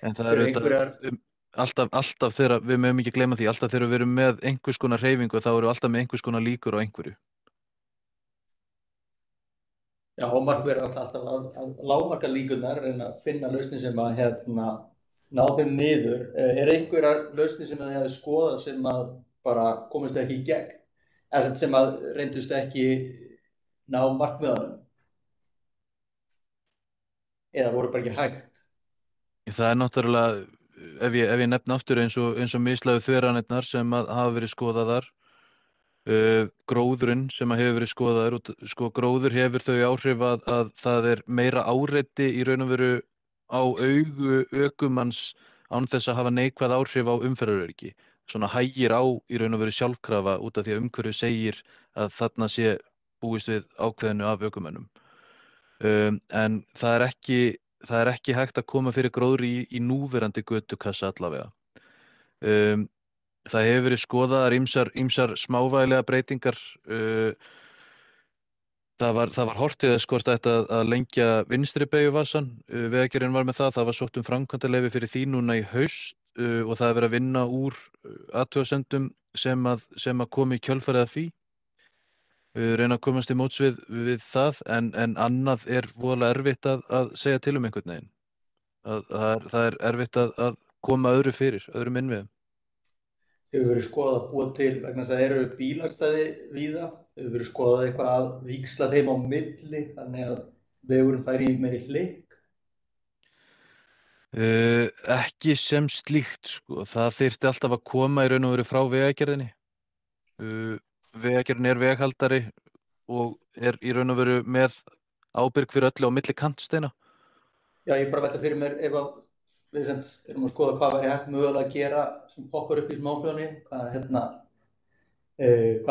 En það er auðvitað alltaf þegar, við mögum ekki gleyma því, alltaf þegar við erum með einhvers konar hreyfingu þá erum við alltaf með einhvers konar líkur á einhverju. Já, og markmið alltaf að lágmarka líkurnar, reyna að finna lausnir sem að ná þeim niður. Er einhverjar lausnir sem að þið hafið skoðað sem að bara komist ekki í gegn? Eða sem að reyndust ekki ná markmiðanum? Eða voru bara ekki hægt? Það er náttúrulega, ef ég nefni aftur eins og mislægu þveranirnar sem að hafa verið skoðaðar, gróðurinn sem að hefur verið skoðaður, gróður hefur þau áhrif að það er meira áreiti í raun og veru á augu ökumanns án þess að hafa neikvæð áhrif á umferðaröryggi. Svona hægir á í raun og veru sjálfkrafa út af því að umhverfið segir að þarna sé búist við ákveðinu af ökumönnum. En það er ekki hægt að koma fyrir gróðri í núverandi götukassa allavega. Það hefur verið skoðaðar ýmsar smávægilega breytingar. Það var horft til þess hvort ætti að lengja vinstri beygjuvasann. Vegagerðin var með það var sótt framkvæmdaleyfi fyrir því núna í haust og það er verið að vinna úr athugasemdum sem að komi í kjölfarið af því. Reyna að komast í móts við það, en annað er voðalega erfitt að segja til einhvern veginn. Það er erfitt að koma öðru fyrir, öðrum innviðum. Hefur verið skoðað að búa til, vegna þess að það eru bílastæði víða, hefur verið skoðað eitthvað að víxla þeim á milli, þannig að vegurinn færi í meiri hlykk? Ekki sem slíkt, sko. Það þyrfti alltaf að koma í raun og veru frá Vegagerðinni. Vegagerðin er veghaldari og er í raun og veru með ábyrgð fyrir öllu á milli kantsteina. Já, ég bara velta fyrir mér ef að við erum að skoða hvað væri hægt mögulega að gera sem poppar upp í smáfljóðinni, hvað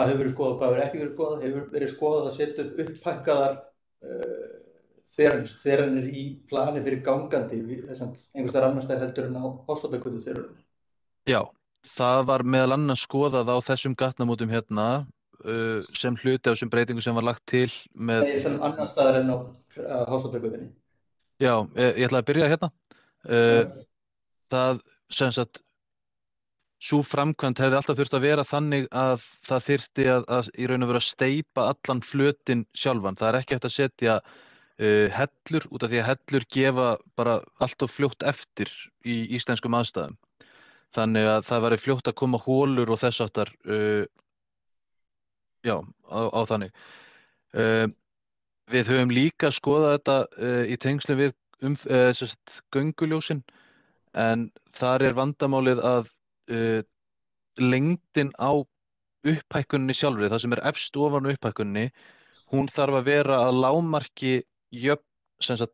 hefur verið skoðað, hvað hefur ekki verið skoðað, hefur verið skoðað að setja upp upphækkaðar þveranir í plani fyrir gangandi einhvers staðar annars staðar heldur en á Hofsvallagötu þveranir. Já, það var meðal annars skoðað á þessum gatnamótum hérna sem hluti af þessum breytingum sem var lagt til með... Það er annars staðar en á Hofsvallagötunni. Já, ég ætla að byrja hérna. Það sem sagt sú framkvæmd hefði alltaf þurft að vera þannig að það þyrfti að í raun og veru að steypa allan flötinn sjálfan. Það er ekki hægt að setja hellur út af því að hellur gefa bara allt of fljótt eftir í íslenskum aðstæðum. Þannig að það væri fljótt að koma hólur og þess áttar á þannig. Við höfum líka skoðað þetta í tengslum við gönguljósin, en þar er vandamálið að lengdin á upphækkuninni sjálfri, það sem er efst ofan á upphækkuninni, hún þarf að vera að lágmarki jöfn,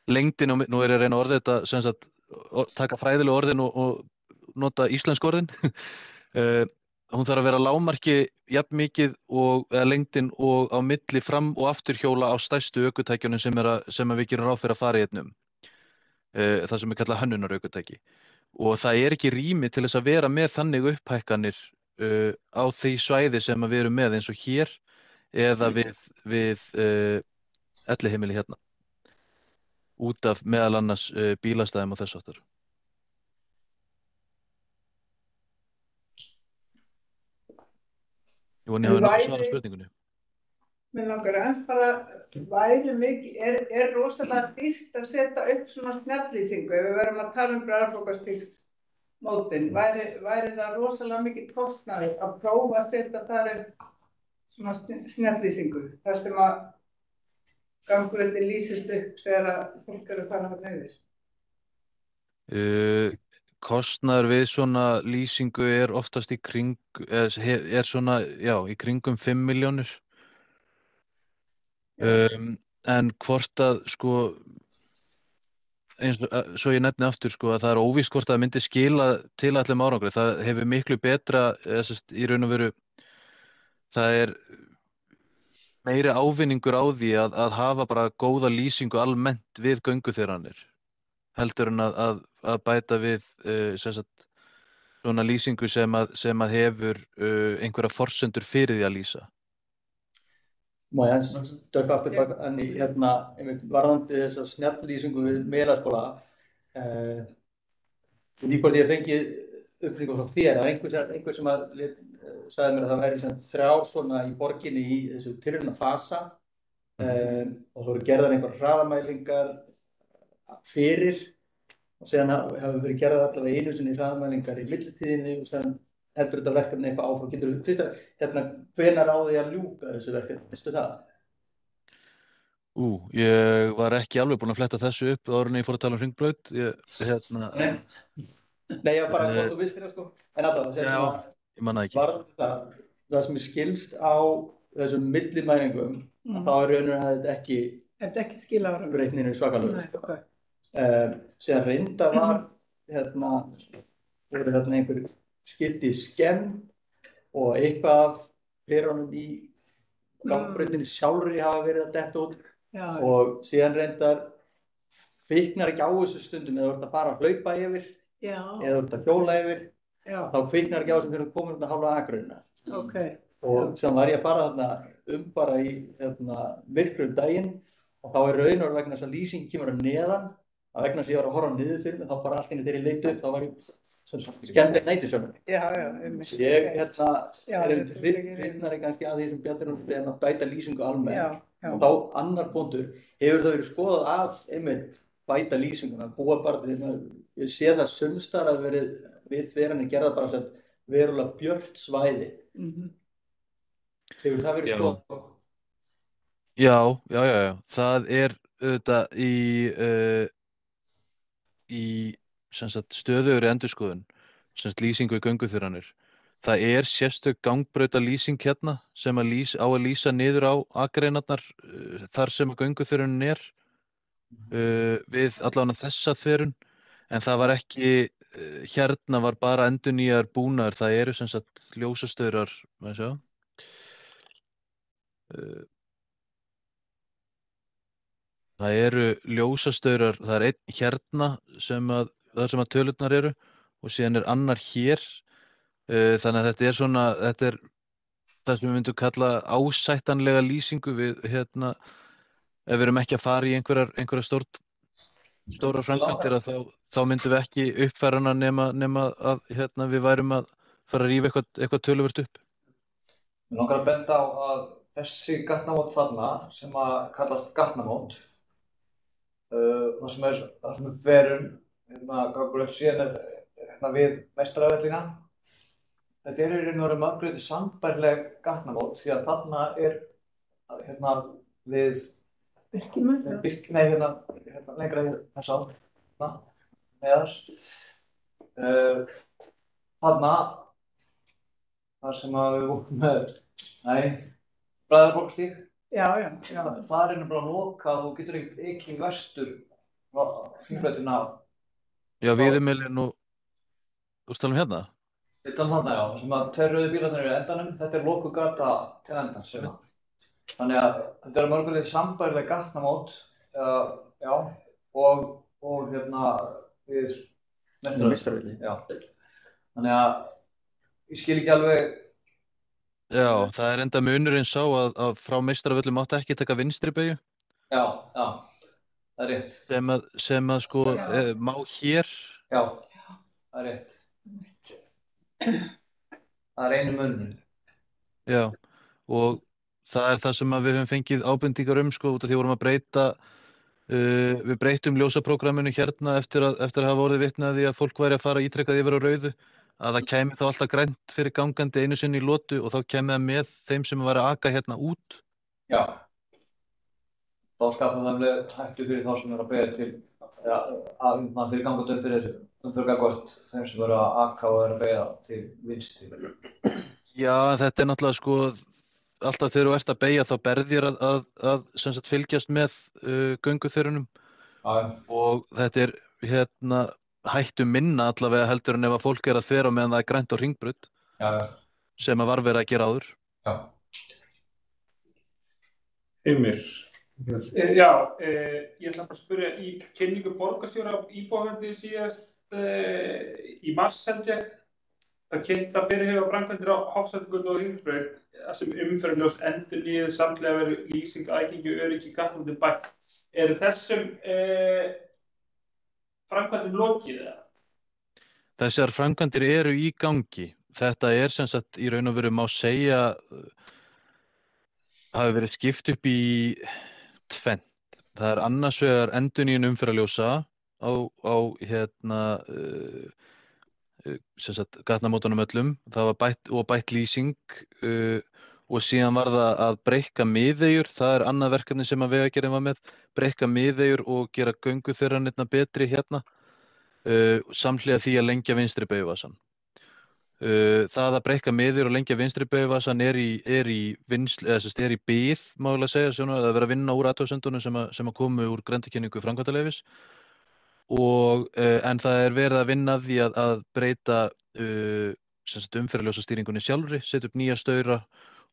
lengdin, og nú er ég að reyna að orða þetta, taka fræðileg orðin og nota íslensk orðin. Hún þarf að vera lágmarki jafn mikið lengdin og á milli fram- og afturhjóla á stærstu ökutækjunum sem við gerum ráð fyrir að fara í einnum. Það sem er kallað hönnunarökutæki. Og það er ekki rými til þess að vera með þannig upphækkanir á því svæði sem við erum með eins og hér eða við elliheimili hérna. Út af meðal annars bílastæðum og þess áttar. Ég voni að hafa svarað spurningunni. Mér langar að bara væri mikið, er rosalega dýrt að setja upp svona snjallýsingu ef við verum að tala um bræðarbókastígsmótin. Væri það rosalega mikið kostnaður að prófa að setja þar upp svona snjallýsingu þar sem að gangurinn lýsist upp þegar fólk eru að fara yfir? Kostnaður við svona lýsingu er oftast í kringum 5 milljónir. En hvort að svo ég nefni aftur að það er óvíst hvort að það myndi skila tilætluðum árangri. Það hefur miklu betra í raun og veru, það er meiri ávinningur á því að hafa bara góða lýsingu almennt við gönguþveranir heldur en að bæta við svona lýsingu sem að hefur einhverja forsendur fyrir því að lýsa. Má ég hans stökka aftur bak en varðandi þessa snjalllýsingu við Melaskóla, hvort ég fengið upplýsingu frá þér, að einhver sem sagði mér að það væri 3 svona í borginni í þessu tilraunafasa og það voru gerðar einhver hraðamælingar fyrir og síðan hafa verið gerðar allavega einu sinni hraðamælingar í millitíðinni og síðan heldur þetta verkefni eitthvað áfram. Getur þú fyrst hvenær á því að ljúka þessu verkefni, veistu það? Ég var ekki alveg búinn að fletta þessu upp áður en ég fór að tala um Hringbraut. Nei, ég var bara hvort þú vissir það en allavega, ég man það ekki. Það sem er skilst á þessum millimælingum, þá er raunur að þetta ekki skila ára breytninu svakalega. Síðan reynda var voru einhver skildi skemm og eitthvað af perunum í gangbrautinni sjálfri hafa verið að detta út og síðan reyndar kviknar ekki á þessu stundum eða þú ert að fara að hlaupa yfir eða þú ert að hjóla yfir þá kviknar ekki á þessum fyrir að koma hálfa akrauna. Og síðan var ég að fara þarna bara í myrkrum daginn og þá er raunar vegna þess að lýsing kemur að neðan að vegna þess að ég var að horfa niður fyrir mig þá bara allt inni þegar ég leit upp þá var ég skemmtir nætursjónum. Ég hrifnari kannski að því sem Bjartur að bæta lýsingu almennt. Og þá annar punktur, hefur það verið skoðað að bæta lýsinguna, búa bara til ég sé það sumstar að verið við þveranir gerða bara sem verulega björt svæði. Hefur það verið Já. skoðað? Já. Það auðvitað í sem sagt, stöðugri endurskoðun, sem sagt, lýsing við gönguþveranir. Það sérstök gangbrautarlýsing hérna sem á að lýsa niður á akreinarnar þar sem að gönguþverunin við allavega þessa þverun, en það var ekki, hérna var bara endurnýjaður búnaður, það eru sem sagt ljósastaurar, maður sjá. Það eru ljósastaurar, það er einn hérna þar sem að tölurnar eru og síðan annar hér. Þannig að þetta er það sem við myndum kalla ásættanlega lýsingu við hérna, ef við erum ekki að fara í einhverjar stórar framkvæmdir þá myndum við ekki uppfæra hana nema að hérna, við værum að fara að rífa eitthvað töluvert upp. Mér langar að benda á að þessi gatnamót þarna sem að kallast gatnamót, það sem er þverun, hérna gangur upp síðan hérna við Meistaravellinga. Þetta í raun og veru mörgleyti sambærileg gatnamót því að þarna hérna við hérna lengra í þessa átt, neðar. Þarna, þar sem að við vorum með, Bræðraborgarstíg. Já. Það er bara lokað og getur ekki vestur hringbrautina. Já, Víðimýlin og þú tala hérna? Utan þarna, já, sem að tveir rauðu bílarnir eru endanum, þetta er lokuð gata til endans. Þannig að þetta er mörgulega sambærileg gatnamót, já, og hérna við Meistaravelli. Já. Þannig að ég skil ekki alveg. Já, það enda munurinn sá að frá Meistaravelli mátti ekki taka vinstri beygju. Já, það er rétt. Sem að sko má hér. Já, það er rétt. Það er einu munurinn. Já, og það er það sem við höfum fengið ábendingar sko, út af því við vorum að breyta, við breytum ljósaprógramminu hérna eftir að hafa orðið vitni að því að fólk væri að fara ítrekkað yfir á rauðu, að það kæmi þá alltaf grænt fyrir gangandi einu sinni í lotu og þá kæmi það með þeim sem væri að aka hérna út. Já, þá skapum það hættu fyrir þá sem að beygja til, fyrir gangandi fyrir umferðargagvart þeim sem verður að aka og að beygja til vinstri. Já, en þetta náttúrulega sko, alltaf þegar þú ert að beygja þá berðir að sem sagt fylgjast með gönguþverunum. Og þetta hérna hættu minna allavega heldur en ef að fólk að þvera meðan það grænt á hringbraut. Sem að var verið að gera áður. Já. Heimir. Já, ég ætla bara að spyrja í kynningu borgarstjóra íbúafundi síðast í mars held ég. Það kynnta fyrirhugaðar framkvæmdir á Hofsvallagötu og Hringbraut sem umferðarljós endurnýjuð samhliða verður lýsing, aðgengi og öryggi gatnamótin bætt. Eru þessum framkvæmdum lokið eða? Þessar framkvæmdir eru í gangi. Þetta sem sagt í raun og veru má segja hafi verið skipt upp í tvennt. Það annars vegar endurnýjun umferðarljósa á hérna sem sagt gatnamótunum öllum. Það var bætt lýsing og síðan var það að breikka miðeyjur. Það annað verkefni sem að Vegagerðin var með, breikka miðeyjur og gera gönguþveranirnar betri hérna samhliða því að lengja vinstri beygjuvasann. Það að breikka miðeyjur og lengja vinstri beygjuvasann er í bið, má ég segja, svona að vera að vinna úr athugasemdunum sem að komu úr grenndarkynningu framkvæmdaleyfis. En það verið að vinna því að breyta umferðarljósastýringunni sjálfri, setja upp nýja staura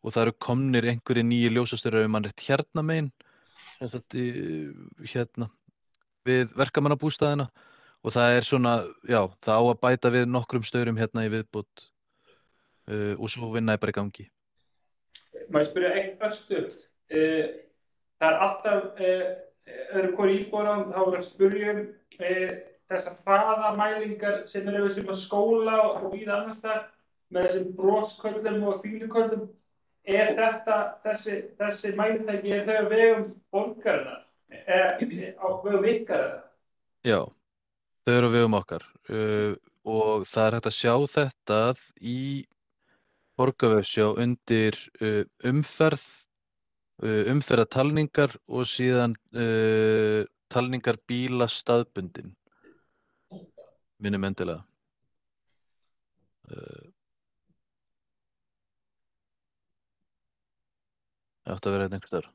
og það eru komnir einhverjir nýjir ljósastaurar man rétt hérna megin hérna við verkamannabústaðina og það svona, já, það á að bæta við nokkrum staurum hérna í viðbót og svo vinna bara í gangi. Má ég spyrja eitt örstutt? Það alltaf öðru hvori íbúar þá voru að spyrja þessar hraðamælingar sem eru sem að skóla og víða annars þar með þessum brosköllum og þýluköllum. Þessi mælitæki þau á vegum borgarinnar á vegum ykkar eða? Já, Þau eru á vegum okkar og það er hægt að sjá þetta í borgarvefsjá undir umferðartalningar og síðan talningar bíla staðbundin, minnum endilega. Það átti að vera einhvers staðar.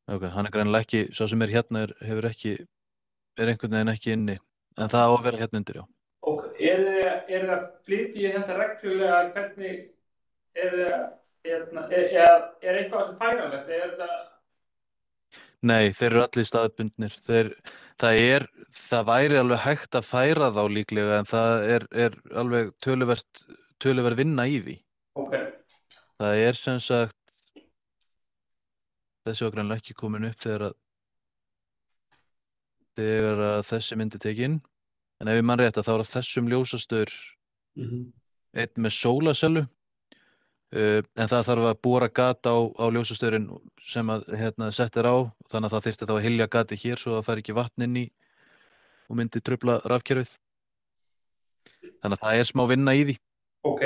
Ok, hann er greinilega ekki, sá sem er hérna er einhvern veginn ekki inni, en það á að vera hérna undir, já. Og er það flytji þetta reglulega, hvernig, er eitthvað sem færanlegt, Nei, þeir eru allir staðbundnir. Það væri alveg hægt að færa þá líklega, en það er alveg töluverð vinna í því. Ok. Það er sem sagt, þessi var greinilega ekki komin upp þegar að þessi myndi tekin. En ef ég man rétt að þá er þessum ljósastaur einn með sólasellu, en það þarf að bora gat á ljósastaurinn sem að sett er á, þannig að það þyrfti þá að hylja gati hér svo að það fær ekki vatn inn í og myndi trufla rafkerfið. Þannig að það er smá vinna í því. Ok,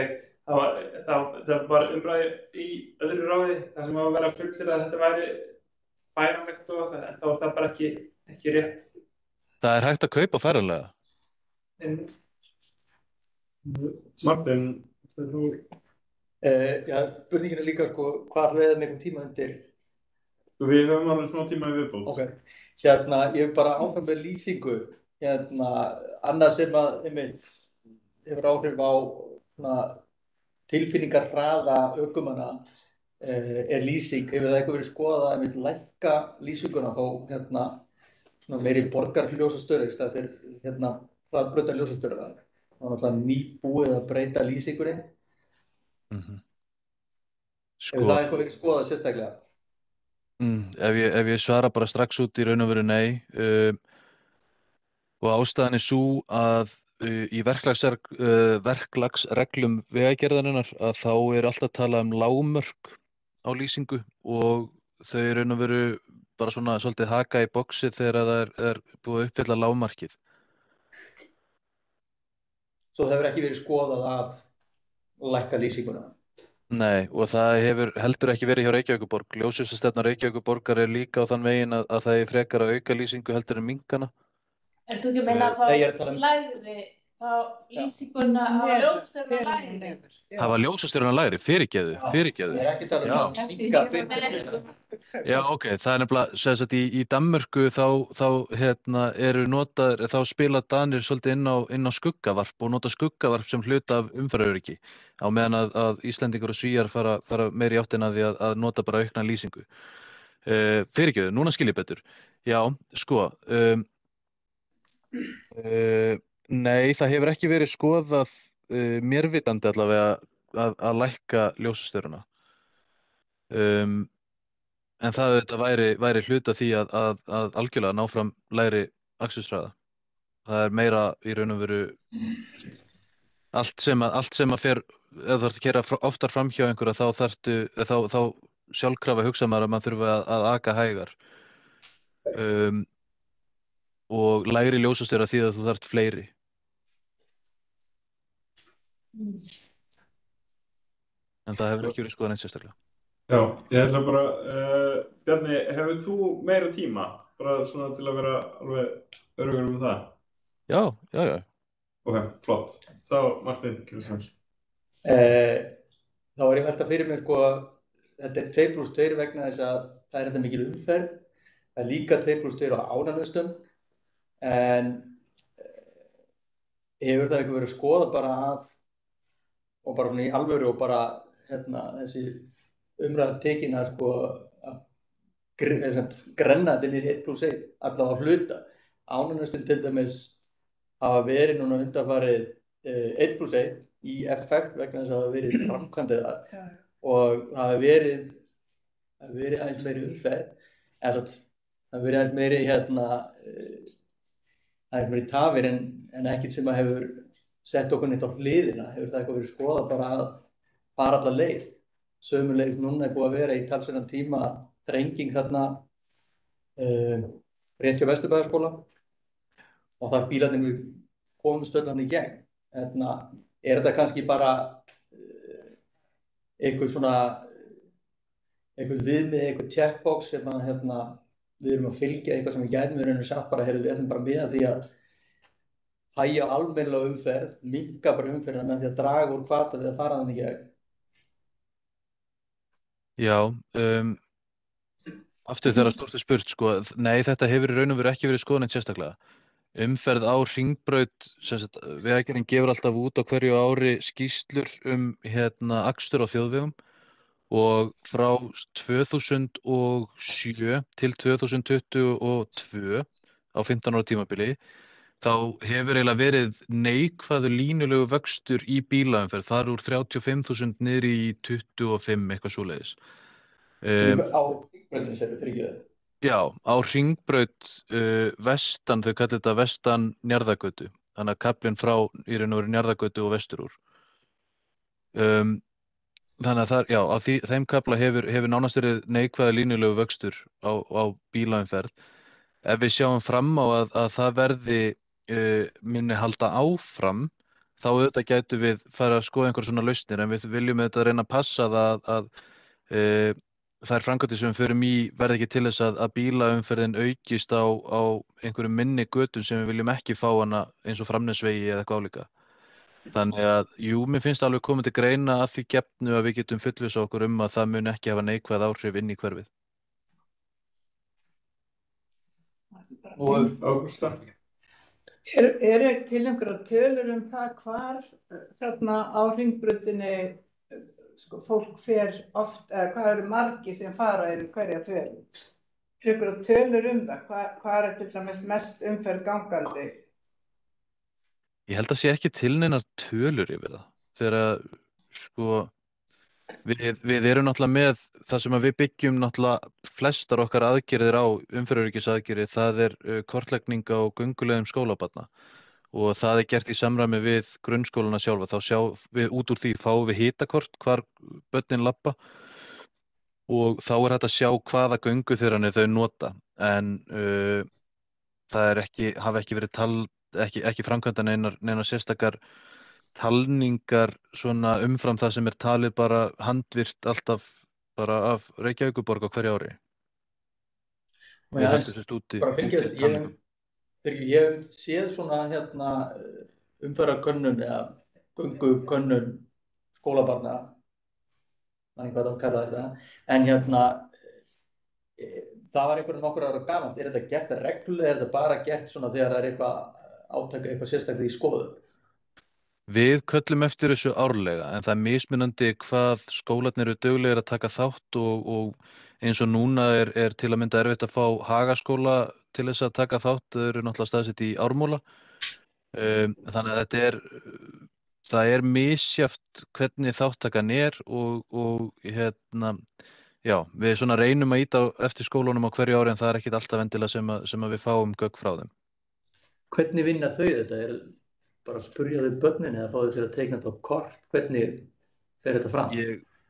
það var umræði í öðru ráði, þar sem að vera fullir að þetta væri færanlegt og en þá var það bara ekki rétt. Það er hægt að kaupa færanlega. Martin, þú... Já, spurningin er líka sko, hvað við erum einhvern tíma undir? Við höfum alveg smá tíma í viðbót. Ok, ég hef bara áfram með lýsingu, annað sem að hefur áhrif á tilfinningarhraða ökumanna er lýsing. Hefur það eitthvað verið skoðað að lækka lýsinguna þá meiri borgarljósastöður í stað fyrir hraðbrautarljósastöður. Það var náttúrulega nýbúið að breyta lýsingunni. Hefur það eitthvað verið skoðað sérstaklega? Ef ég svara bara strax út í raun og veru nei, og ástæðan er sú að í verklagsreglum vegagerðarinnar að þá er alltaf talað um lágmörk á lýsingu og þau í raun og veru bara svona svolítið haka í boxið þegar það er búið að uppfylla lágmarkið. Svo það hefur ekki verið skoðað að lækka lýsinguna? Nei, og það hefur heldur ekki verið hjá Reykjavíkurborg. Ljósastefna Reykjavíkurborgar er líka á þann veginn að það er frekar að auka lýsingu heldur en minkana. Ert þú ekki að meina að fá lægri, þá lýsinguna hafa ljósastjöruna lægri? Hafa ljósastjöruna lægri, fyrirgeðu. Ég er ekki talað um að minka byrjum. Já, ok, það er nefnilega, segðast að í Danmörku þá spila Danir svolítið inn á skuggavarp og nota skuggavarp sem hluta af umferðaröryggi, á meðan að Íslendingar og Svíar fara meiri í áttina því að nota bara aukna lýsingu. Fyrirgeðu, núna skil ég betur. Já, sko, nei, það hefur ekki verið skoðað mér vitandi allavega að lækka ljósastjöruna. En það væri hluti af því að algjörlega ná fram lægri aksturshraða. Það er meira í raun og veru allt sem að fer, ef þú þarft að keyra oftar fram hjá einhverja þá sjálfkrafa hugsa maður að maður þurfi að aka hægar. Og lægri ljósastjóra því að þú þarft fleiri. En það hefur ekki verið skoðað neitt sérstaklega. Já, ég ætla bara, Bjarni, hefur þú meira tíma? Bara svona til að vera alveg öruggur það? Já. Ok, flott. Þá, Martin, kemur svo. Þá er ég velta fyrir mér sko, þetta er 2+2 vegna þess að það er þetta mikil umferð. Það er líka 2+2 á ánalaustum. En hefur það ekki verið skoðað bara og bara svona í alvöru og bara þessi umræða tekin að sko grenna þetta niður í 1+1 allavega að hluta. Ánalaustum til dæmis hafa verið núna undanfarið 1+1 í effekt vegna þess að það hafa verið framkvæmdið og það hafa verið aðeins meiri umferð, það hafa verið aðeins meiri aðeins meiri tafir en ekkert sem að hefur sett okkur neitt á hliðina. Hefur það eitthvað verið skoðað bara að fara alla leið? Sömuleiðis núna er búið að vera í talsverðan tíma þrenging rétt hjá Vesturbæjarskóla og þar bílarnir komust öll hann í gegn. Þetta kannski bara einhver viðmið, einhver checkbox sem að við erum að fylgja eitthvað sem við gætum við sagt bara, við ætlum bara með því að hægja almennilega umferð, minnka bara umferðina með því að draga úr hvata við að fara þannig í gegn. Já, aftur þegar stórt er spurt, sko, nei, þetta hefur í raun og veru ekki verið skoðað neitt sérstaklega. Umferð á Hringbraut, Vegagerðin gefur alltaf út á hverju ári skýrslur akstur á þjóðvegum og frá 2007 til 2022 á 15 ára tímabili þá hefur eiginlega verið neikvæður línulegu vöxtur í bílaumferð, þar úr 35.000 niður í 25, eitthvað svoleiðis. Á Hringbrautinu segir við fyrir ekki. Já, á Hringbraut vestan, þau kallar þetta vestan Njarðargötu, þannig að kaflinn frá í raun og veru Njarðargötu og vestur úr. Þannig að já, á þeim kafla hefur nánast verið neikvæður línulegu vöxtur á bílaumferð. Ef við sjáum fram á að það verði minni halda áfram, þá auðvitað gætum við fara að skoða einhver svona lausnir, en við viljum auðvitað reyna að passa það að þær framkvæmdir sem við förum í verði ekki til þess að bílaumferðin aukist á einhverjum minni götum sem við viljum ekki fá hana eins og Framnesvegi eða eitthvað álíka. Þannig að, jú, mér finnst alveg komið til greina að því gefnu að við getum fullvissa okkur að það mun ekki hafa neikvæð áhrif inn í hverfið. Og Ágústa? Er til einhverja tölur það hvar þarna á Hringbrautinni fólk fer oft, eða hvað eru margir sem fara yfir hverja þverun? Er einhverja tölur það? Hvar til dæmis mest umferð gangandi? Ég held að sé ekki til neinar tölur yfir það. Þegar sko, við erum náttúrulega með það sem við byggjum náttúrulega flestar okkar aðgerðir á, umferðaröryggisaðgerðir, það kortlegning á gönguleiðum skólabarna og það gert í samræmi við grunnskólana sjálfa. Þá sjáum við út úr því fáum við hitakort hvar börnin labba og þá hægt að sjá hvaða gönguþjóðranir þau nota, en það hafa ekki verið ekki framkvæmda neinar sérstakar talningar svona umfram það sem talið bara handvirt alltaf bara af Reykjavíkurborg á hverju ári. Við höldum sérst úti talningum. Ég hef séð svona umferðarkönnun eða göngukönnun skólabarna, manni hvað það kalla þetta, en það var nokkur ára gamalt. Er þetta gert reglulega, er þetta bara gert svona þegar það eitthvað átaka, eitthvað sérstaklega í skoðun? Við köllum eftir þessu árlega, en það mismunandi hvað skólarnir eru duglegir að taka þátt og eins og núna er til að mynda erfitt að fá Hagaskóla til þess að taka þátt, þau eru náttúrulega staðsett í Ármúla. Þannig að það misjafnt hvernig þáttakan og já, við svona reynum að ýta eftir skólunum á hverju ári, en það ekkert alltaf endilega sem að við fáum gögn frá þeim. Hvernig vinna þau þetta? Bara að spurja þau börnin eða fá þau til að teikna þetta á kort? Hvernig fer þetta fram?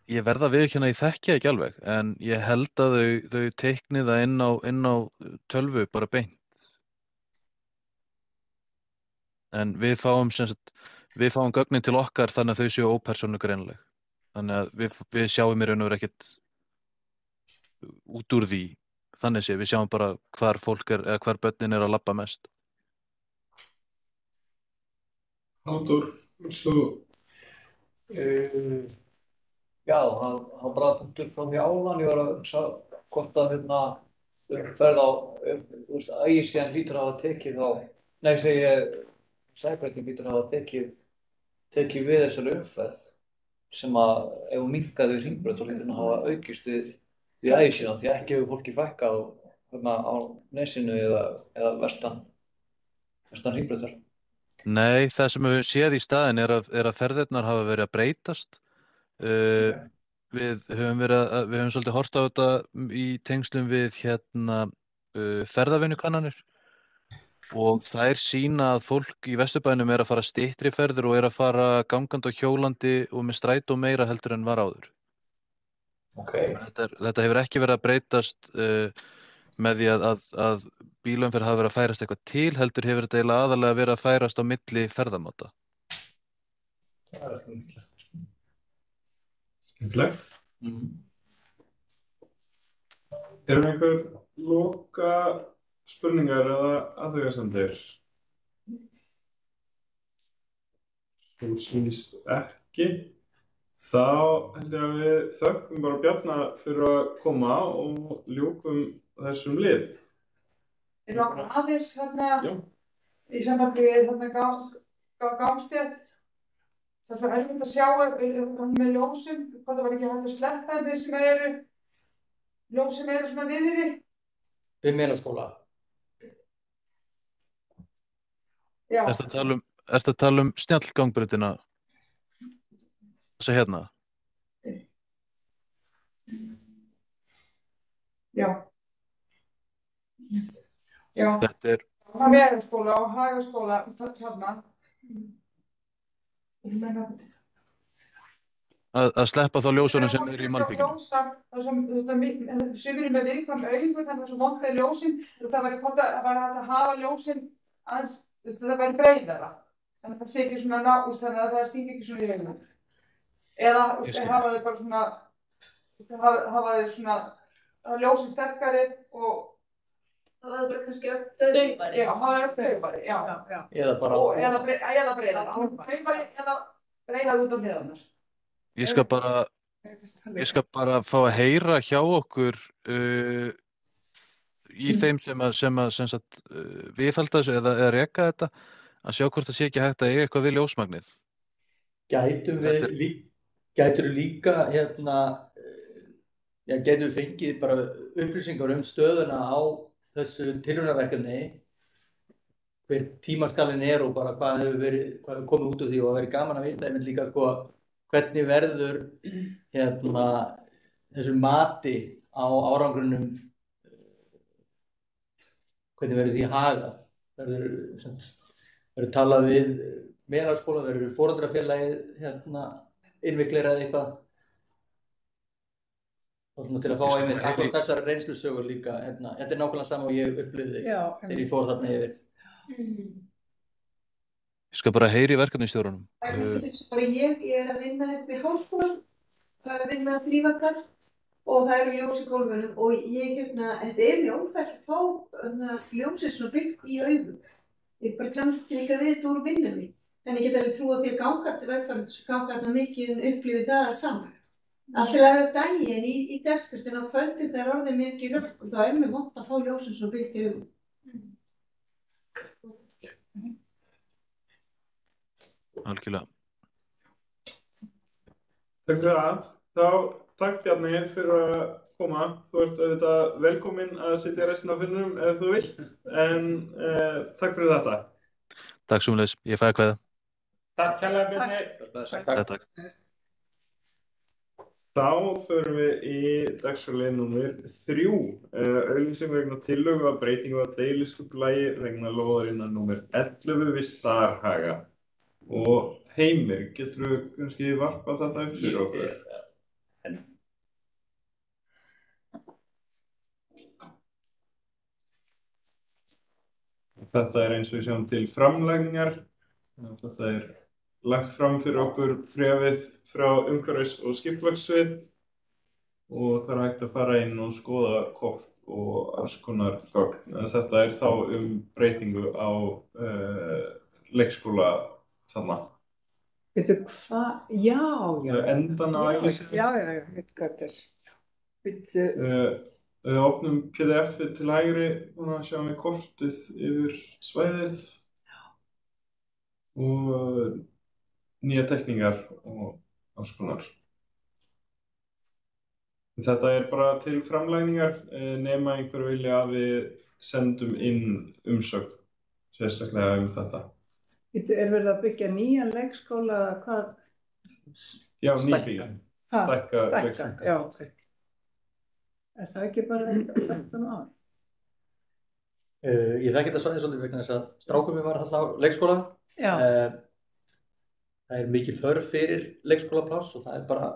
Ég verð að viðurkenna að ég þekki ekki alveg, en ég held að þau teikni það inn á tölvu bara beint. En við fáum gögnin til okkar þannig að þau séu ópersónugreinanleg. Þannig að við sjáum í raun og veru ekkert út úr því. Þannig sé, við sjáum bara hvar fólk eða hvar börnin að labba mest. Halldór, svo já, hann bara punktur frá því áðan. Ég var að hugsa hvort að umferð á Ægisíðan hlýtur að hafa tekið Sæbrautin hlýtur að hafa tekið við þessari umferð sem að ef hún minnkaði Hringbraut þá hlýtur að hafa aukist við Ægisíðan, því ekki hefur fólki fækkað á Nesinu eða vestan Hringbrautar. Nei, það sem við séð í staðinn er að ferðirnar hafa verið að breytast. Við höfum svolítið horft á þetta í tengslum við ferðavinnukannanir og þær sýna að fólk í Vesturbænum að fara styttri ferðir og að fara gangandi og hjólandi og með strætó meira heldur en var áður. Okay. Þetta hefur ekki verið að breytast með því að bílaumferð hafi verið að færast eitthvað til, heldur hefur þetta eiginlega aðalega verið að færast á milli ferðamáta? Það ekki mikilvægt. Skemmtilegt. Erum einhver loka spurningar eða athugasemdir? Þú sýnist ekki. Þá held ég að við þökkum bara Bjarna fyrir að koma og ljúkum þessum lið. Ég langar aðeins í sambandi við gangstétt. Það er svo erfitt að sjá með ljósum, hvort það var ekki hægt að sleppa þeir sem eru ljós sem eru svona niðri. Við Melaskóla. Já. Ertu að tala um snjallgangbrautina? Þessa hérna? Já. Já. Þetta er Melaskóla og Hagaskóla hérna. að sleppa þá ljósunum sem eru í malbyggjum. Sumir með viðkvæm augu, þannig að svo montaði ljósin, það var að hafa ljósin aðeins, það væri breiðara. Þannig að það sé ekki svona nást, þannig að það stingi ekki svona í augun. Eða hafa þau bara svona, hafa þau svona ljósin sterkari og það var bara kannski daufari. Já, hafa þau daufari, já. Eða bara eða breiðara. Daufari eða breiðara út á hliðarnar. Ég skal bara fá að heyra hjá okkur í þeim sem sagt viðhalda þessu eða reka þetta, að sjá hvort það sé ekki hægt að eiga eitthvað við ljósmagnið. Gætirðu líka gætum við fengið bara upplýsingar stöðuna á þessu tilraunaverkefni, hver tímaskalinn og bara hvað hefur komið út úr því, og verið gaman að vita einmitt líka hvernig verður þessu mati á árangrunum, hvernig verður því hagað, verður talað við Melaskóla, verður foreldrafélagið innvikleirað eitthvað, og svona til að fá einmitt akkurat þessar reynslusögur líka. Þetta er nákvæmlega sama og ég upplifði þegar ég fór þarna yfir. Ég skal bara heyri í verkefnisstjórunum. Ég er að vinna upp í háskólann, að vinna að þrífakar og það eru ljós í gólfunum og þetta er mjög óþægt að fá ljósið svona byggt í augum. Ég bara kannast líka við þetta úr vinnunni. En ég get alveg trúa því að gangandi vegfarendur sem gangandi mikið upplifið það saman. Allt til að hafa daginn í dagspyrtun á kvöldin þegar orðið mikið rögg og þá er mér vont að fá ljósið svona byggt í augum. Algjörlega. Takk fyrir það. Þá takk Bjarni fyrir að koma. Þú ert auðvitað velkominn að sitja restina af fundinum ef þú vilt, en takk fyrir þetta. Takk sömuleiðis, ég fæ að kveðja. Takk kærlega Bjarni. Takk. Þá förum við í dagskrárlið númer 3. Auglýsing vegna tillögu að breytingu á deiliskipulagi vegna lóðarinnar númer 11 við Starhaga. Og Heimir, geturðu kannski varpað þetta upp fyrir okkur? Þetta er eins og við sjáum til framlagningar. Þetta er lagt fram fyrir okkur bréfið frá umhverfis- og skipulagssvið og það er hægt að fara inn og skoða kort og alls konar gögn. Þetta er þá breytingu á leikskóla þarna. Veitu hvað? Já. Endan á ægisins. Já, veitu hvað þetta er. Við opnum PDF-ið til hægri og sjáum við kortið yfir svæðið og nýja teikningar og alls konar. Þetta er bara til framlagningar nema einhver vilja að við sendum inn umsögn sérstaklega þetta. Er verið að byggja nýjan leikskóla eða hvað? Já, nýbyggjan. Stækka leikskóla. Já, ok. Er það ekki bara eitthvað 16 ár? Ég þekki þetta svolítið vegna þess að strákur mér var þarna á leikskóla. Já. Það er mikil þörf fyrir leikskólapláss og það er bara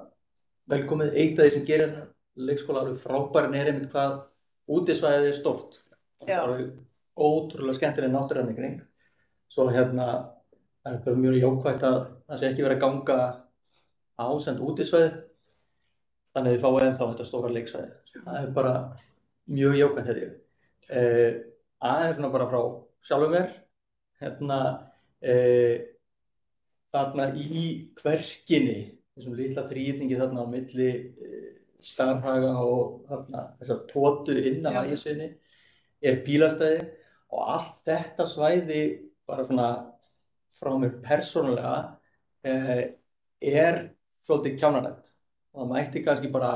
velkomið. Eitt af því sem gerir leikskóla alveg frábærin einmitt hvað útisvæðið er stórt. ótrúlega skemmtileg náttúra í kring. Svo það er bara mjög jákvætt að það sé ekki verið að ganga á sem útisvæði, þannig að þið fáið ennþá þetta stóra leiksvæði. Það er bara mjög jákvætt held ég. Aðeins svona bara frá sjálfum mér, þarna í Kverkinni, þessum litla þríhyrningi þarna á milli Starhaga og þarna þessar tótu inn af Ægisíðunni bílastæði og allt þetta svæði bara svona frá mér persónulega svolítið kjánalegt og það mætti kannski bara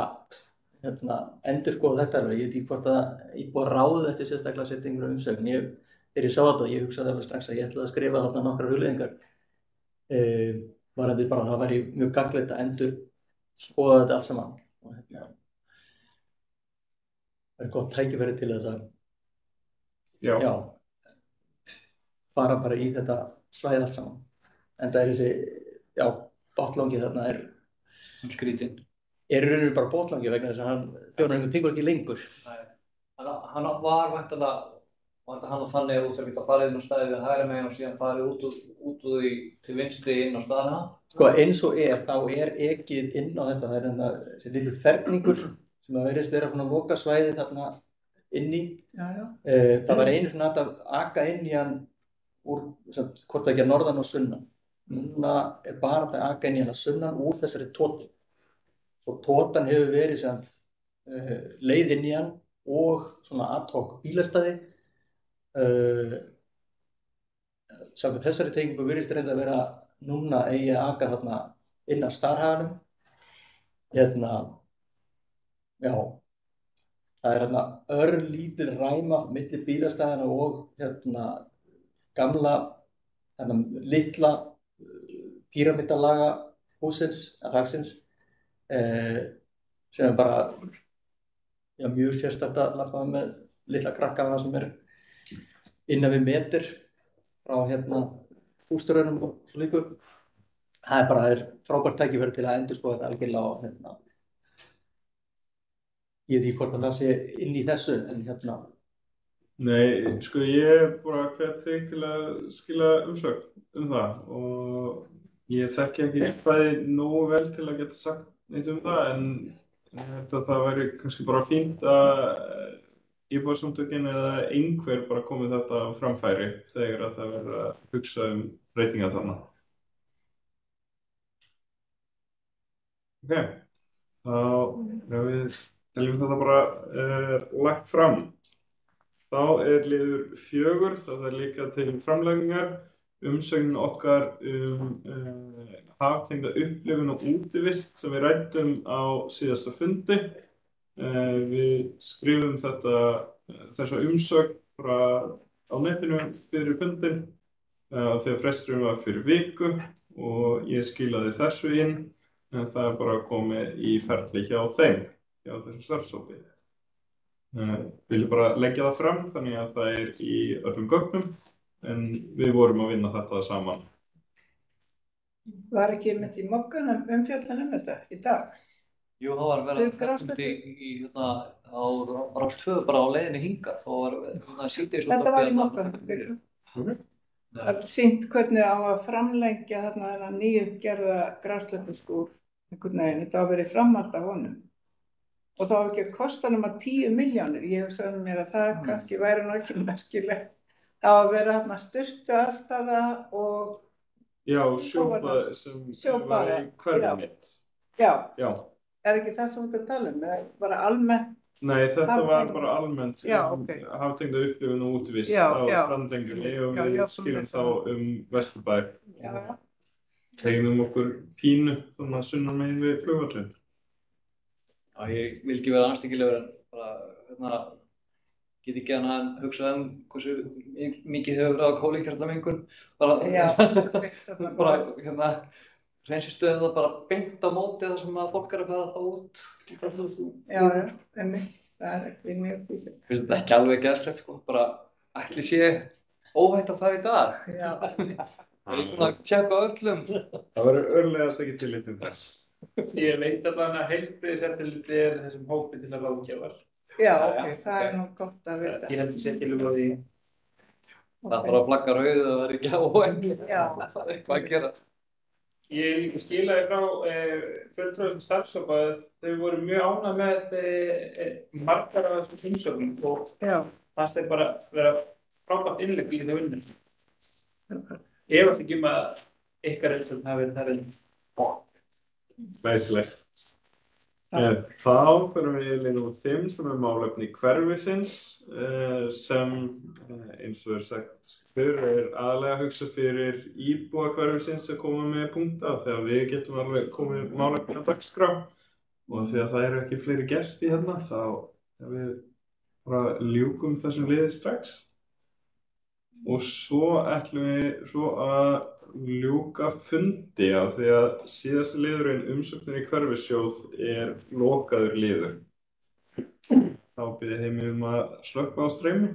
endurskoða þetta alveg. Ég veit ekki hvort að ég búið ráð eftir sérstaklega settingur og umsögn. Þegar ég sá þetta, ég hugsaði alveg strax að ég ætlaði að skrifa þarna nokkrar hugleiðingar. Varandi bara það væri mjög gagnlegt að endurskoða þetta allt saman. Og það er gott tækifæri til þess að fara bara í þetta svæði allt saman. En það þessi, botlangi þarna skrítinn. Í rauninu bara botlangi vegna þess að þjóðurinn tekur ekki lengur. Nei, hann var væntanlega hann þannig að þú þarf ekki að fara inn á staðið við hægra megin og síðan farið út úr því til vinstri inn á staðina. Sko eins og þá ekið inn á þetta, það þessi lítið ferningur sem að verðist vera svona lokasvæði þarna inn í. Það var einu svona að aka inn í hann úr, hvort það ekki að norðan og sunnan. Núna bara að aka inn í hann að sunnan úr þessari tótu. Svo tótan hefur verið leið inn í hann og svona ad hoc bílastæði. Samkvæmt þessari tengingu virðist reynda að vera núna eigi að aka þarna inn að Starhaganum. Það er örlítil ræma milli bílastæðanna og gamla litla píramídalaga hússins, þaksins, sem bara mjög sérstakt að labba með litla krakka það sem innan við meter frá hústurönum og svo líku. Það er frábært tækifæri til að endurskoða þetta algjörlega og ég veit ekki hvort að það sé inn í þessu en Nei, sko ég bara hvet þig til að skila umsögn það og ég þekki ekki bæði nógu vel til að geta sagt neitt það en ég held að það væri kannski bara fínt að íbúasamtökin eða einhver bara komið þetta á framfæri þegar að það verður að hugsa breytingar þarna. Ok, þá við teljum þetta bara lagt fram. Þá liður 4, það líka til framleggingar, umsögnin okkar haftengda upplifun og útivist sem við ræddum á síðasta fundi. Við skrifum þessa umsögn bara á netinu fyrir fundin þegar fresturinn var fyrir viku og ég skilaði þessu inn en það bara komið í ferli hjá þeim, hjá þessum starfshópi. Viljum bara leggja það fram þannig að það í öllum gögnum en við vorum að vinna þetta saman. Var ekki með í mokkanum umfjallan þetta í dag? Jú, það var verið á Rás 2 bara á leiðinni hingað, þá var síðdegis Þetta var í mokkanum. Það er sýnt hvernig á að framlengja þarna nýuppgerða grásleppuskúr einhvern veginn, þetta á að vera í framhald af honum. Og það var ekki að kosta nema 10 milljónir. Ég hugsaði mér að það kannski væri nú ekki merkilegt. Það var að vera þarna sturtuaðstaða og sjóbað sem var í hverfið mitt. Já. Er ekki það sem þú ert að tala um? Eða bara almennt? Nei, þetta var bara almennt haftengda upplifun og útivist á strandlengjunni og við skilum þá Vesturbær. Tegnum okkur pínu þannig að sunnan megin við flugvöllinn. Já, ég vil ekki vera anstíkilegur en bara get ekki að hugsa hversu mikið hefur verið á kólíkjarnamengun. Bara hreinsistöðin það bara beint á móti það sem að fólk að fara þá út. Já, það er ekki mjög físið. Þetta er ekki alveg geðslegt sko, bara ætli sé óhætt að fara í dag. Já. Það er búin að tjekka öllum. Það verður örlegast ekki tillitið þess. Ég veit allavega að heilbrigðiseftirlitið þessum hópi til að ráðgjafar. Já, ok, það er nú gott að vita. Ég held að sé ekki lögum á því. Það þarf að flagga rauðu, það verður ekki óvænt. Já. Það er eitthvað að gera. Ég líka skilaði frá fulltrúum starfshópa að þau voru mjög ánægð með margar af þessum umsögnum og fannst þeir bara vera frábært innlegg í þau vinnu. Ég var ekki að ykkar reyndum hafi verið þar inn. Glæsilegt. Þá fyrir við í númer 5 sem málefni hverfisins sem eins og sagt fyrr aðalega hugsað fyrir íbúa hverfisins að koma með punkta þegar við getum alveg komið málefni á dagskrá og þegar það eru ekki fleiri gesti hérna þá við bara ljúkum þessum liði strax og svo ætlum við svo að ljúka fundi af því að síðasti liðurinn umsóknir í hverfissjóð lokaður liður. Þá bið ég heim að slökkva á streymi.